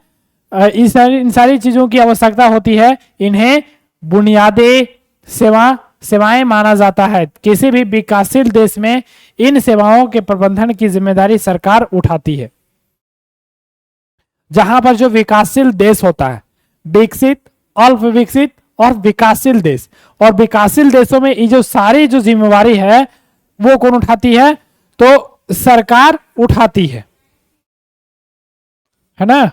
इन सारी चीजों की आवश्यकता होती है, इन्हें बुनियादी सेवाएं माना जाता है। किसी भी विकासशील देश में इन सेवाओं के प्रबंधन की जिम्मेदारी सरकार उठाती है। जहां पर जो विकासशील देश होता है, विकसित, अल्प विकसित और विकासशील देश, और विकासशील देशों में ये जो सारी जो जिम्मेवारी है वो कौन उठाती है, तो सरकार उठाती है ना।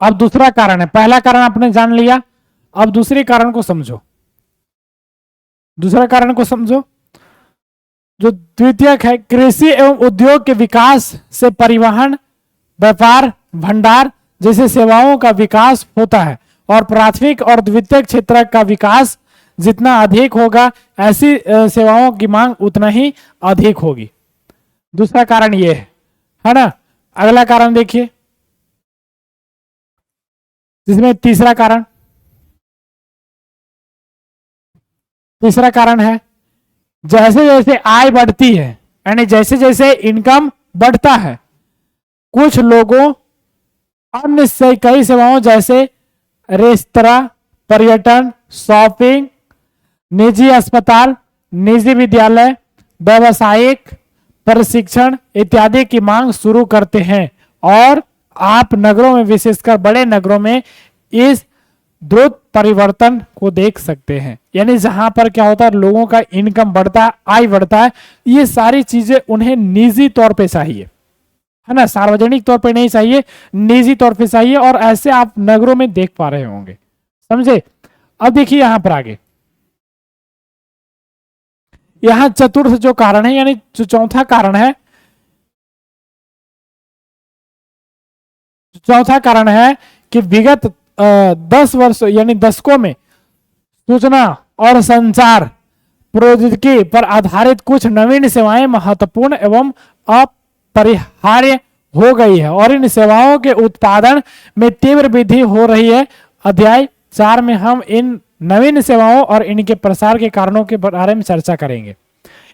अब दूसरा कारण है, पहला कारण आपने जान लिया, अब दूसरे कारण को समझो। दूसरा कारण को समझो जो द्वितीयक है, कृषि एवं उद्योग के विकास से परिवहन, व्यापार, भंडार जैसे सेवाओं का विकास होता है, और प्राथमिक और द्वितीय क्षेत्र का विकास जितना अधिक होगा ऐसी सेवाओं की मांग उतना ही अधिक होगी। दूसरा कारण ये है ना। अगला कारण देखिए जिसमें तीसरा कारण है जैसे जैसे आय बढ़ती है यानी जैसे जैसे इनकम बढ़ता है, कुछ लोगों अन्य से कई सेवाओं जैसे रेस्तरा, पर्यटन, शॉपिंग, निजी अस्पताल, निजी विद्यालय, व्यावसायिक प्रशिक्षण इत्यादि की मांग शुरू करते हैं। और आप नगरों में, विशेषकर बड़े नगरों में इस द्रुत परिवर्तन को देख सकते हैं। यानी जहां पर क्या होता है, लोगों का इनकम बढ़ता है, आय बढ़ता है, ये सारी चीजें उन्हें निजी तौर पे चाहिए, है ना, सार्वजनिक तौर पे नहीं चाहिए, निजी तौर पे चाहिए। और ऐसे आप नगरों में देख पा रहे होंगे, समझे। अब देखिए यहां पर आगे, यहां चतुर्थ जो कारण है यानी जो चौथा कारण है, चौथा कारण है कि विगत 10 वर्ष यानी दशकों में सूचना और संचार प्रौद्योगिकी पर आधारित कुछ नवीन सेवाएं महत्वपूर्ण एवं अपरिहार्य हो गई है, और इन सेवाओं के उत्पादन में तीव्र वृद्धि हो रही है। अध्याय 4 में हम इन नवीन सेवाओं और इनके प्रसार के कारणों के बारे में चर्चा करेंगे।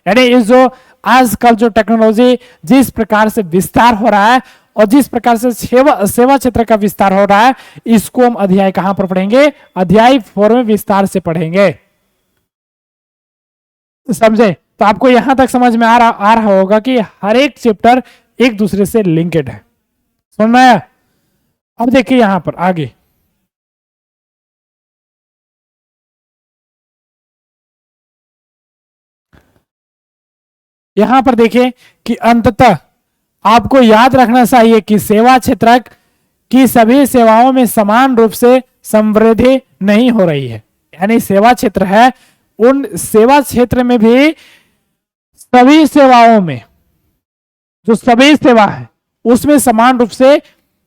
यानी इस जो आजकल जो टेक्नोलॉजी जिस प्रकार से विस्तार हो रहा है और जिस प्रकार से सेवा क्षेत्र का विस्तार हो रहा है, इसको हम अध्याय कहां पर पढ़ेंगे, अध्याय 4 में विस्तार से पढ़ेंगे, समझे। तो आपको यहां तक समझ में आ रहा होगा कि हर एक चैप्टर एक दूसरे से लिंकेड है, समझ में आया। अब देखिए यहां पर आगे, यहां पर देखिए कि अंततः आपको याद रखना चाहिए कि सेवा क्षेत्र की सभी सेवाओं में समान रूप से समृद्धि नहीं हो रही है। यानी सेवा क्षेत्र है, उन सेवा क्षेत्र में भी सभी सेवाओं में, जो सभी सेवा है उसमें समान रूप से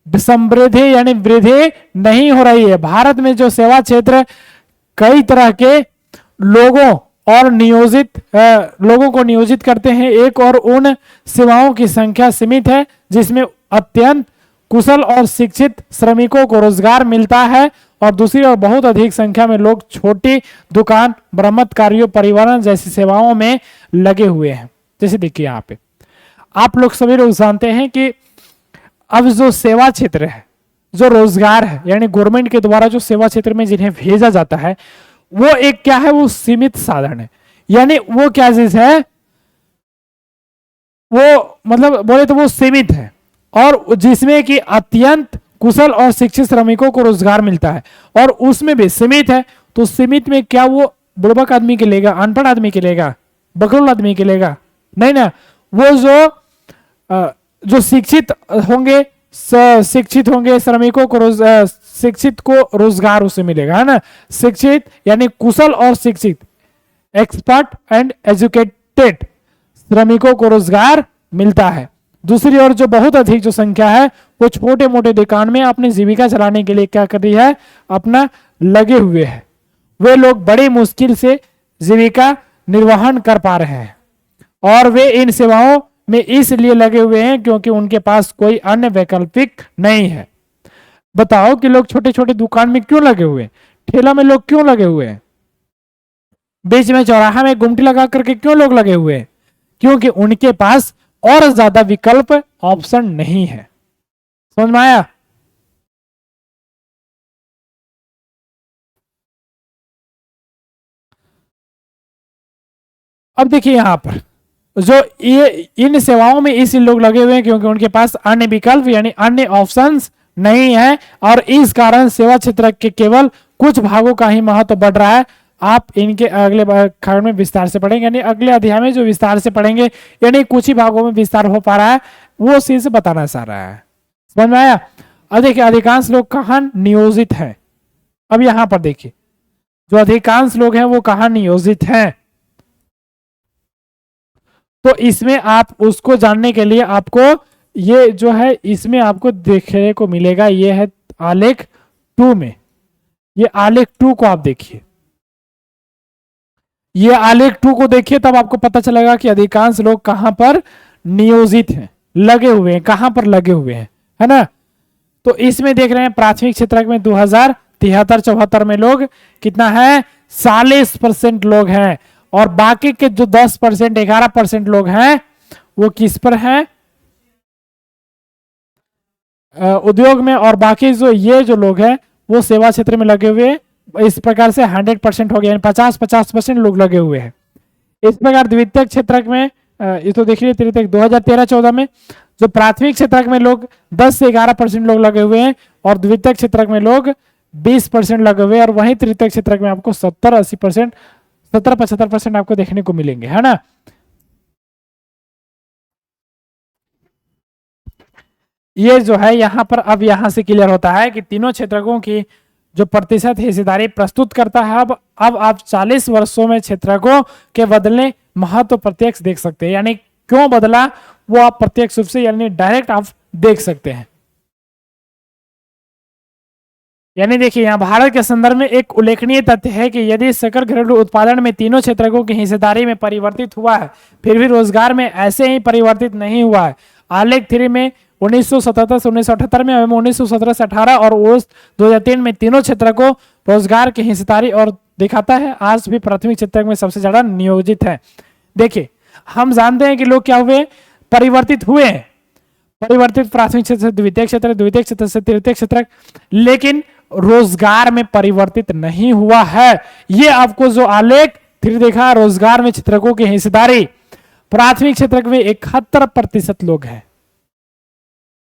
समृद्धि यानी वृद्धि नहीं हो रही है। भारत में जो सेवा क्षेत्र कई तरह के लोगों और लोगों को नियोजित करते हैं, एक और उन सेवाओं की संख्या सीमित है जिसमें अत्यंत कुशल और शिक्षित श्रमिकों को रोजगार मिलता है, और दूसरी ओर बहुत अधिक संख्या में लोग छोटी दुकान, मरम्मत कार्यों, परिवहन जैसी सेवाओं में लगे हुए हैं। जैसे देखिए यहाँ पे आप लोग सभी लोग जानते हैं कि अब जो सेवा क्षेत्र है, जो रोजगार है, यानी गवर्नमेंट के द्वारा जो सेवा क्षेत्र में जिन्हें भेजा जाता है, वो एक क्या है, वो सीमित साधन है। यानी वो क्या चीज है, वो मतलब बोले तो वो सीमित है, और जिसमें कि अत्यंत कुशल और शिक्षित श्रमिकों को रोजगार मिलता है, और उसमें भी सीमित है। तो सीमित में क्या वो बुड़बक आदमी के लेगा, अनपढ़ आदमी के लेगा, बकरोल आदमी के लेगा? नहीं ना। वो जो शिक्षित होंगे श्रमिकों को शिक्षित को रोजगार उससे मिलेगा, है ना। शिक्षित यानी कुशल और शिक्षित, एक्सपर्ट एंड एजुकेटेड श्रमिकों को रोजगार मिलता है। दूसरी ओर जो बहुत अधिक जो संख्या है, वो छोटे मोटे दुकान में अपनी जीविका चलाने के लिए क्या कर रही है, अपना लगे हुए हैं। वे लोग बड़ी मुश्किल से जीविका निर्वहन कर पा रहे हैं, और वे इन सेवाओं में इसलिए लगे हुए हैं क्योंकि उनके पास कोई अन्य वैकल्पिक नहीं है। बताओ कि लोग छोटे छोटे दुकान में क्यों लगे हुए हैं, ठेला में लोग क्यों लगे हुए हैं, बीच में चौराहा में गुमटी लगा करके क्यों लोग लगे हुए हैं? क्योंकि उनके पास और ज्यादा विकल्प ऑप्शन नहीं है। समझ में आया? अब देखिए यहां पर जो ये इन सेवाओं में इसलिए लोग लगे हुए हैं क्योंकि उनके पास अन्य विकल्प यानी अन्य ऑप्शंस नहीं है, और इस कारण सेवा क्षेत्र के केवल कुछ भागों का ही महत्व बढ़ रहा है। आप इनके अगले खंड में विस्तार से पढ़ेंगे, यानी अगले अध्याय में जो विस्तार से पढ़ेंगे, यानी कुछ ही भागों में विस्तार हो पा रहा है, वो चीज बताना चाह रहा है। समझ में आया? अब देखिए अधिकांश लोग कहाँ नियोजित हैं। अब यहां पर देखिए जो अधिकांश लोग हैं वो कहाँ नियोजित हैं, तो इसमें आप उसको जानने के लिए आपको ये जो है इसमें आपको देखने को मिलेगा, ये है आलेख 2 में। ये आलेख 2 को आप देखिए, ये आलेख 2 को देखिए, तब आपको पता चलेगा कि अधिकांश लोग कहां पर नियोजित हैं, लगे हुए हैं, कहां पर लगे हुए हैं, है ना। तो इसमें देख रहे हैं प्राथमिक क्षेत्र में 2073-74 में लोग कितना है, 40% लोग हैं, और बाकी के जो 10% 11% लोग हैं वो किस पर हैं, उद्योग में, और बाकी जो ये जो लोग हैं वो सेवा क्षेत्र में लगे हुए हैं। इस प्रकार से 100% हो गया, 50-50% लोग लगे हुए हैं। इस प्रकार द्वितीय क्षेत्र में ये तो देखिए 2013-14 में जो प्राथमिक क्षेत्र में लोग 10 से 11% लोग लगे हुए हैं, और द्वितीय क्षेत्र में लोग 20% लगे हुए हैं, और वहीं तृतीय क्षेत्र में आपको 70-80%, 70-75% आपको देखने को मिलेंगे, है ना। ये जो है यहाँ पर अब यहाँ से क्लियर होता है कि तीनों क्षेत्रकों की जो प्रतिशत हिस्सेदारी प्रस्तुत करता है। अब आप 40 वर्षों में क्षेत्रकों के बदलने महत्व प्रत्यक्ष देख सकते हैं, यानी क्यों बदला वो आप प्रत्यक्ष रूप से यानी डायरेक्ट आप देख सकते हैं। यानी देखिए यहाँ भारत के संदर्भ में एक उल्लेखनीय तथ्य है कि यदि सकल घरेलू उत्पादन में तीनों क्षेत्रकों की हिस्सेदारी में परिवर्तित हुआ है, फिर भी रोजगार में ऐसे ही परिवर्तित नहीं हुआ है। आलेख 3 में 1977 से 1978 में, 1917 से 18 और 2003 में तीनों क्षेत्र को रोजगार की हिस्सेदारी और दिखाता है। आज भी प्राथमिक क्षेत्र में सबसे ज्यादा नियोजित है। देखिए हम जानते हैं कि लोग क्या हुए, परिवर्तित हुए हैं, परिवर्तित प्राथमिक क्षेत्र से द्वितीय क्षेत्र, द्वितीय क्षेत्र से तृतीय क्षेत्र, लेकिन रोजगार में परिवर्तित नहीं हुआ है। ये आपको जो आलेख फिर देखा, रोजगार में क्षेत्रकों की हिस्सेदारी प्राथमिक क्षेत्र में 71% लोग हैं,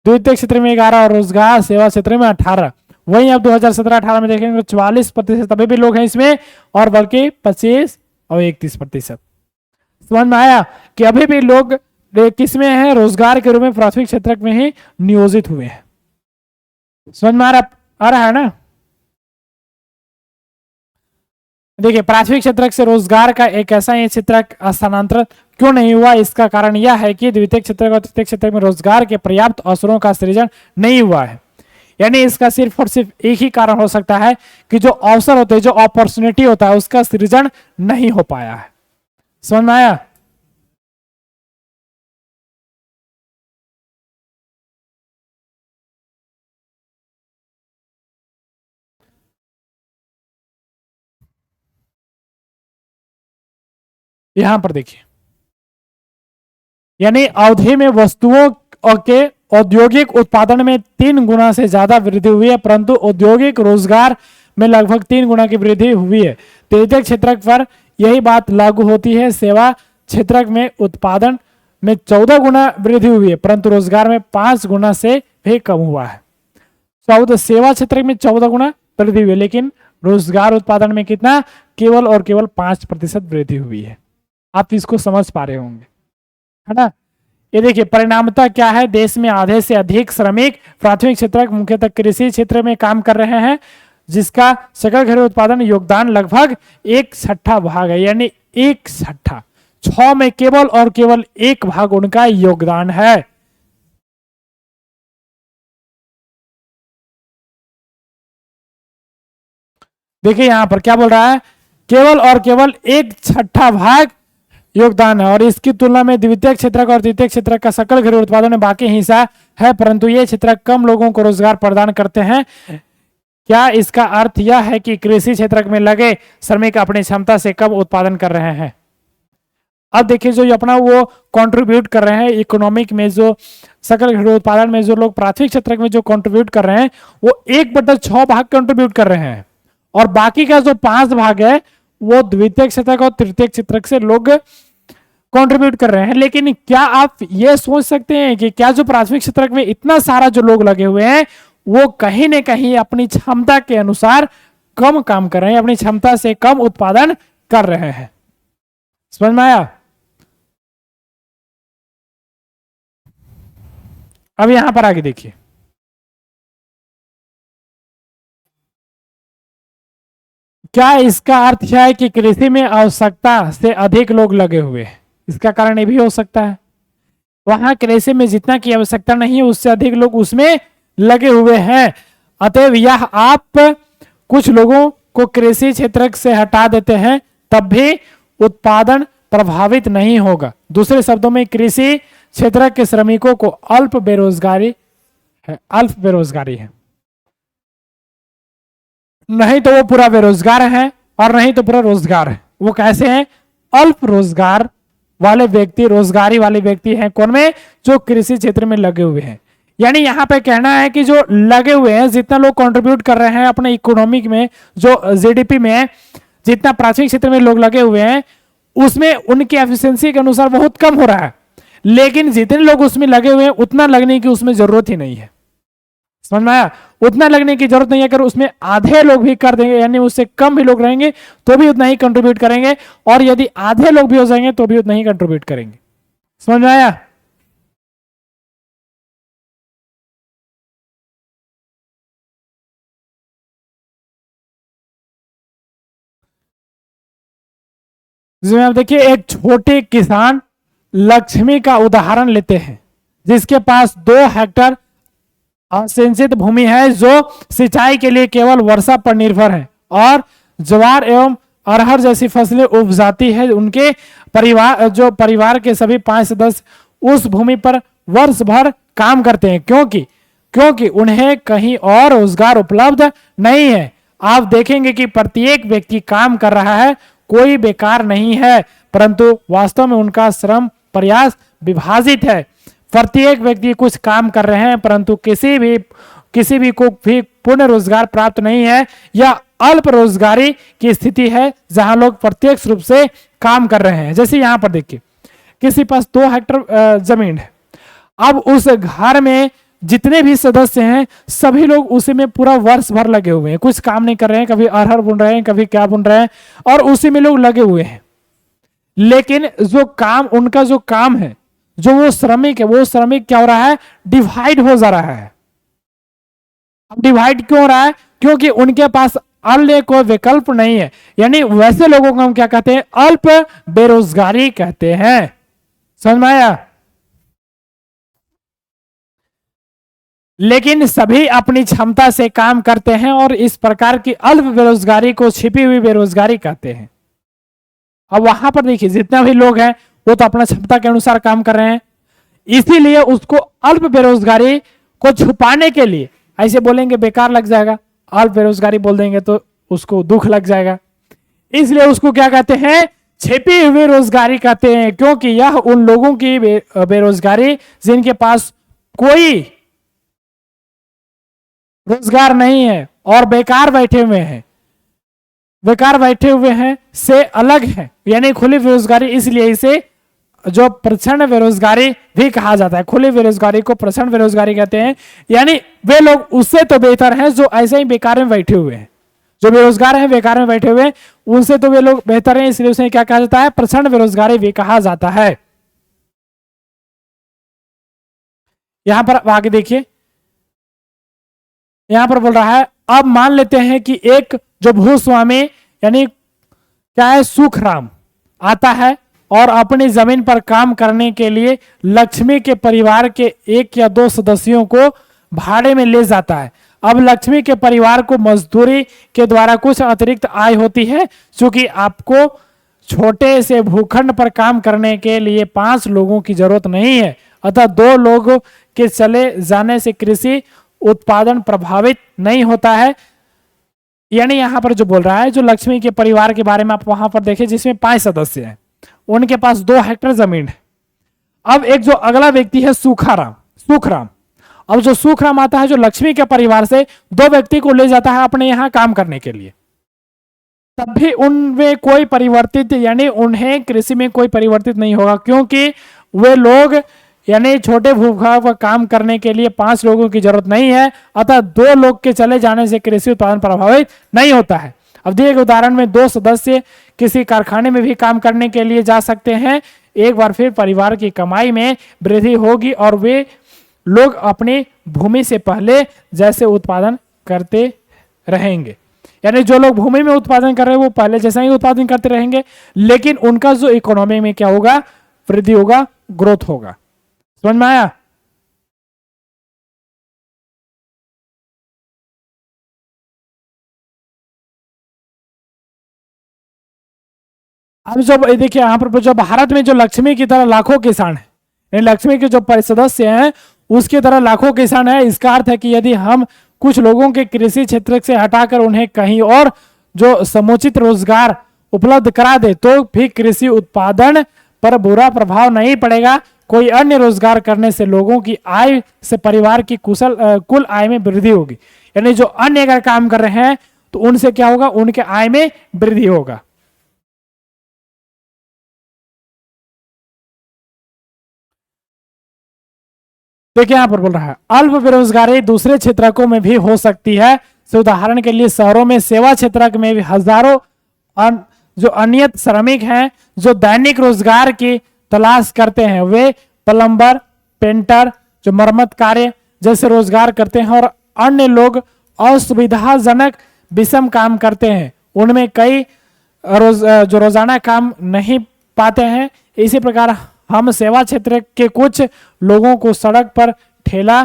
द्वितीय क्षेत्र में 11 और रोजगार सेवा क्षेत्र में 18। वहीं अब 2017-18 में देखेंगे तो 44% अभी भी लोग हैं इसमें, और बल्कि 25 और 31%। समझ में आया कि अभी भी लोग किसमें है, रोजगार के रूप में प्राथमिक क्षेत्र में ही नियोजित हुए हैं। समझ में आ रहा है ना। देखिए, प्राथमिक क्षेत्रक से रोजगार का एक ऐसा ही क्षेत्रक स्थानांतरण क्यों नहीं हुआ, इसका कारण यह है कि द्वितीय क्षेत्रक और तृतीय क्षेत्रक में रोजगार के पर्याप्त अवसरों का सृजन नहीं हुआ है। यानी इसका सिर्फ और सिर्फ एक ही कारण हो सकता है कि जो अवसर होते हैं, जो अपॉर्चुनिटी होता है, उसका सृजन नहीं हो पाया है। समझ में आया? यहां पर देखिए, यानी अवधि में वस्तुओं के औद्योगिक उत्पादन में 3 गुना से ज्यादा वृद्धि हुई है, परंतु औद्योगिक रोजगार में लगभग 3 गुना की वृद्धि हुई है। तृतीय क्षेत्रक पर यही बात लागू होती है। सेवा क्षेत्रक में उत्पादन में 14 गुना वृद्धि हुई है, परंतु रोजगार में 5 गुना से भी कम हुआ है। 14 सेवा क्षेत्रक में 14 गुना वृद्धि हुई है, लेकिन रोजगार उत्पादन में कितना? केवल और केवल 5% वृद्धि हुई है। आप इसको समझ पा रहे होंगे, है ना? ये देखिए, परिणामतः क्या है, देश में आधे से अधिक श्रमिक प्राथमिक क्षेत्र मुख्यतः कृषि क्षेत्र में काम कर रहे हैं, जिसका सकल घरेलू उत्पादन योगदान लगभग 1/6 भाग है। यानी 1/6, 6 में केवल और केवल 1 भाग उनका योगदान है। देखिए यहां पर क्या बोल रहा है, केवल और केवल 1/6 भाग योगदान है, और इसकी तुलना में द्वितीय क्षेत्रक और तृतीय क्षेत्रक का सकल घरेलू उत्पादन में बाकी हिस्सा है, परंतु ये क्षेत्र कम लोगों को रोजगार प्रदान करते हैं। क्या इसका अर्थ यह है कि कृषि क्षेत्र में लगे श्रमिक अपनी क्षमता से कम उत्पादन कर रहे हैं? अब देखिए, जो अपना वो कंट्रीब्यूट कर रहे हैं इकोनॉमिक में, जो सकल घरेलू उत्पादन में जो लोग प्राथमिक क्षेत्र में जो कंट्रीब्यूट कर रहे हैं, वो 1/6 भाग कंट्रीब्यूट कर रहे हैं, और बाकी का जो 5 भाग है वो द्वितीय क्षेत्रक और तृतीय क्षेत्रक से लोग कंट्रीब्यूट कर रहे हैं। लेकिन क्या आप ये सोच सकते हैं कि क्या जो प्राथमिक क्षेत्रक में इतना सारा जो लोग लगे हुए हैं, वो कहीं ना कहीं अपनी क्षमता के अनुसार कम काम कर रहे हैं, अपनी क्षमता से कम उत्पादन कर रहे हैं? समझ में आया? अब यहां पर आगे देखिए, क्या इसका अर्थ यह है कि कृषि में आवश्यकता से अधिक लोग लगे हुए हैं? इसका कारण ये भी हो सकता है, वहां कृषि में जितना की आवश्यकता नहीं है उससे अधिक लोग उसमें लगे हुए हैं। अतएव यह आप कुछ लोगों को कृषि क्षेत्र से हटा देते हैं तब भी उत्पादन प्रभावित नहीं होगा। दूसरे शब्दों में, कृषि क्षेत्र के श्रमिकों को अल्प बेरोजगारी है, नहीं तो वो पूरा बेरोजगार है और नहीं तो पूरा रोजगार है। वो कैसे हैं? अल्प रोजगार वाले व्यक्ति, रोजगारी वाले व्यक्ति हैं कौन में? जो कृषि क्षेत्र में लगे हुए हैं। यानी यहां पे कहना है कि जो लगे हुए हैं, जितना लोग कंट्रीब्यूट कर रहे हैं अपने इकोनॉमिक में, जो जीडीपी में जितना प्राथमिक क्षेत्र में लोग लगे हुए हैं, उसमें उनकी एफिशिएंसी के अनुसार बहुत कम हो रहा है, लेकिन जितने लोग उसमें लगे हुए हैं उतना लगने की उसमें जरूरत ही नहीं है। समझ में आया? उतना लगने की जरूरत नहीं है। अगर उसमें आधे लोग भी कर देंगे, यानी उससे कम भी लोग रहेंगे तो भी उतना ही कंट्रीब्यूट करेंगे, और यदि आधे लोग भी हो जाएंगे तो भी उतना ही कंट्रीब्यूट करेंगे। समझ में आया? जिसमें आप देखिए, एक छोटे किसान लक्ष्मी का उदाहरण लेते हैं, जिसके पास 2 हेक्टेयर असिंचित भूमि है, जो सिंचाई के लिए केवल वर्षा पर निर्भर है, और ज्वार एवं अरहर जैसी फसलें उपजाती है। उनके परिवार के सभी 5 सदस्य उस भूमि पर वर्ष भर काम करते हैं, क्योंकि उन्हें कहीं और रोजगार उपलब्ध नहीं है। आप देखेंगे कि प्रत्येक व्यक्ति काम कर रहा है, कोई बेकार नहीं है, परंतु वास्तव में उनका श्रम प्रयास विभाजित है। प्रत्येक व्यक्ति कुछ काम कर रहे हैं, परंतु किसी भी को भी पूर्ण रोजगार प्राप्त नहीं है। यह अल्प रोजगारी की स्थिति है, जहां लोग प्रत्यक्ष रूप से काम कर रहे हैं। जैसे यहां पर देखिए, किसी पास 2 हेक्टेयर जमीन है, अब उस घर में जितने भी सदस्य हैं सभी लोग उसी में पूरा वर्ष भर लगे हुए हैं, कुछ काम नहीं कर रहे हैं, कभी अरहर बुन रहे हैं, कभी क्या बुन रहे हैं, और उसी में लोग लगे हुए हैं। लेकिन उनका जो काम है, जो वो श्रमिक है, वो श्रमिक क्या हो रहा है? डिवाइड हो जा रहा है। अब डिवाइड क्यों हो रहा है? क्योंकि उनके पास अन्य कोई विकल्प नहीं है। यानी वैसे लोगों को हम क्या कहते हैं, अल्प बेरोजगारी कहते हैं। समझ में आया? लेकिन सभी अपनी क्षमता से काम करते हैं और इस प्रकार की अल्प बेरोजगारी को छिपी हुई बेरोजगारी कहते हैं। अब वहां पर देखिए जितना भी लोग हैं वो तो अपना क्षमता के अनुसार काम कर रहे हैं, इसीलिए उसको अल्प बेरोजगारी को छुपाने के लिए, ऐसे बोलेंगे बेकार लग जाएगा, अल्प बेरोजगारी बोल देंगे तो उसको दुख लग जाएगा, इसलिए उसको क्या कहते हैं, छिपी हुई रोजगारी कहते हैं। क्योंकि यह उन लोगों की बेरोजगारी जिनके पास कोई रोजगार नहीं है और बेकार बैठे हुए हैं, बेकार बैठे हुए हैं से अलग है। यानी खुली बेरोजगारी, इसलिए इसे जो प्रचंड बेरोजगारी भी कहा जाता है। खुली बेरोजगारी को प्रचंड बेरोजगारी कहते हैं। यानी वे लोग उससे तो बेहतर हैं जो ऐसे ही बेकार में बैठे हुए हैं, जो बेरोजगार हैं बेकार में बैठे हुए हैं, उनसे तो वे लोग बेहतर हैं, इसलिए उसे क्या कहा जाता है, प्रचंड बेरोजगारी भी कहा जाता है। यहां पर आगे देखिए, यहां पर बोल रहा है, अब मान लेते हैं कि एक जो भूस्वामी यानी क्या है, सुखराम आता है और अपनी जमीन पर काम करने के लिए लक्ष्मी के परिवार के एक या दो सदस्यों को भाड़े में ले जाता है। अब लक्ष्मी के परिवार को मजदूरी के द्वारा कुछ अतिरिक्त आय होती है। क्योंकि आपको छोटे से भूखंड पर काम करने के लिए 5 लोगों की जरूरत नहीं है, अतः 2 लोगों के चले जाने से कृषि उत्पादन प्रभावित नहीं होता है। यानी यहां पर जो बोल रहा है, जो लक्ष्मी के परिवार के बारे में आप वहां पर देखें जिसमें 5 सदस्य हैं, उनके पास 2 हेक्टेयर जमीन है। अब एक जो अगला व्यक्ति है सुखराम, अब जो सुखराम आता है जो लक्ष्मी के परिवार से 2 व्यक्ति को ले जाता है अपने यहां काम करने के लिए, तब भी उनमें कोई परिवर्तित यानी उन्हें कृषि में कोई परिवर्तित नहीं होगा। क्योंकि वे लोग यानी छोटे भूभाग पर काम करने के लिए 5 लोगों की जरूरत नहीं है, अतः 2 लोग के चले जाने से कृषि उत्पादन प्रभावित नहीं होता है। अब दिए गए उदाहरण में 2 सदस्य किसी कारखाने में भी काम करने के लिए जा सकते हैं। एक बार फिर परिवार की कमाई में वृद्धि होगी और वे लोग अपनी भूमि से पहले जैसे उत्पादन करते रहेंगे। यानी जो लोग भूमि में उत्पादन कर रहे हैं वो पहले जैसा ही उत्पादन करते रहेंगे, लेकिन उनका जो इकोनॉमी में क्या होगा, वृद्धि होगा, ग्रोथ होगा। समझ में आया? अब जब देखिए यहां पर जो भारत में जो लक्ष्मी की तरह लाखों किसान है, लक्ष्मी के जो सदस्य हैं उसकी तरह लाखों किसान है, इसका अर्थ है कि यदि हम कुछ लोगों के कृषि क्षेत्र से हटाकर उन्हें कहीं और जो समुचित रोजगार उपलब्ध करा दे तो भी कृषि उत्पादन पर बुरा प्रभाव नहीं पड़ेगा। कोई अन्य रोजगार करने से लोगों की आय से परिवार की कुल आय में वृद्धि होगी। यानी जो अन्य अगर काम कर रहे हैं तो उनसे क्या होगा, उनके आय में वृद्धि होगा। देखिए यहां पर बोल रहा है, अल्प बेरोजगारी दूसरे क्षेत्रों में भी हो सकती है। तो उदाहरण के लिए शहरों में सेवा क्षेत्र में भी हजारों जो अनियत श्रमिक हैं जो दैनिक रोजगार की तलाश करते हैं, वे प्लम्बर, पेंटर, जो मरम्मत कार्य जैसे रोजगार करते हैं और अन्य लोग असुविधाजनक विषम काम करते हैं, उनमें कई जो रोजाना काम नहीं पाते हैं। इसी प्रकार हम सेवा क्षेत्र के कुछ लोगों को सड़क पर ठेला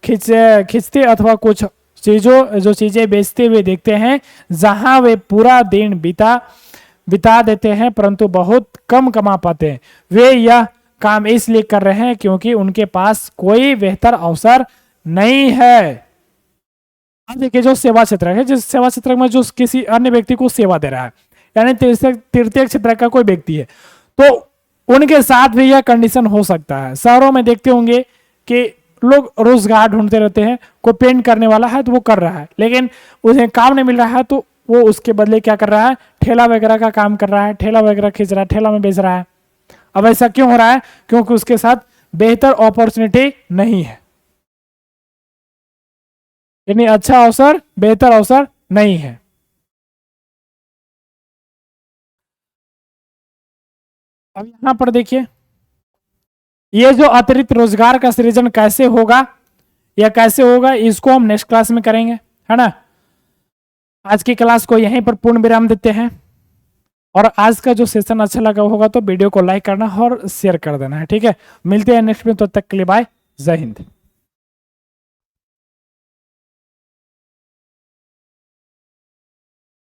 खींचते अथवा कुछ चीजें बेचते हुए देखते हैं, जहां वे पूरा दिन बिता देते हैं परंतु बहुत कम कमा पाते हैं। वे यह काम इसलिए कर रहे हैं क्योंकि उनके पास कोई बेहतर अवसर नहीं है। अब देखिए जो सेवा क्षेत्र है, जिस सेवा क्षेत्र में जो किसी अन्य व्यक्ति को सेवा दे रहा है, यानी तृतीय क्षेत्र का कोई व्यक्ति है, तो उनके साथ भी यह कंडीशन हो सकता है। शहरों में देखते होंगे कि लोग रोजगार ढूंढते रहते हैं, कोई पेंट करने वाला है तो वो कर रहा है, लेकिन उन्हें काम नहीं मिल रहा है तो वो उसके बदले क्या कर रहा है, ठेला वगैरह का काम कर रहा है, ठेला वगैरह खींच रहा है, ठेला में बेच रहा है। अब ऐसा क्यों हो रहा है? क्योंकि उसके साथ बेहतर अपॉर्चुनिटी नहीं है, यानी अच्छा अवसर, बेहतर अवसर नहीं है। अब यहां पर देखिए ये जो अतिरिक्त रोजगार का सृजन कैसे होगा या कैसे होगा, इसको हम नेक्स्ट क्लास में करेंगे, है ना। आज की क्लास को यहीं पर पूर्ण विराम देते हैं। और आज का जो सेशन अच्छा लगा होगा तो वीडियो को लाइक करना और शेयर कर देना है, ठीक है। मिलते हैं नेक्स्ट में, तब तक के लिए बाय, जय हिंद।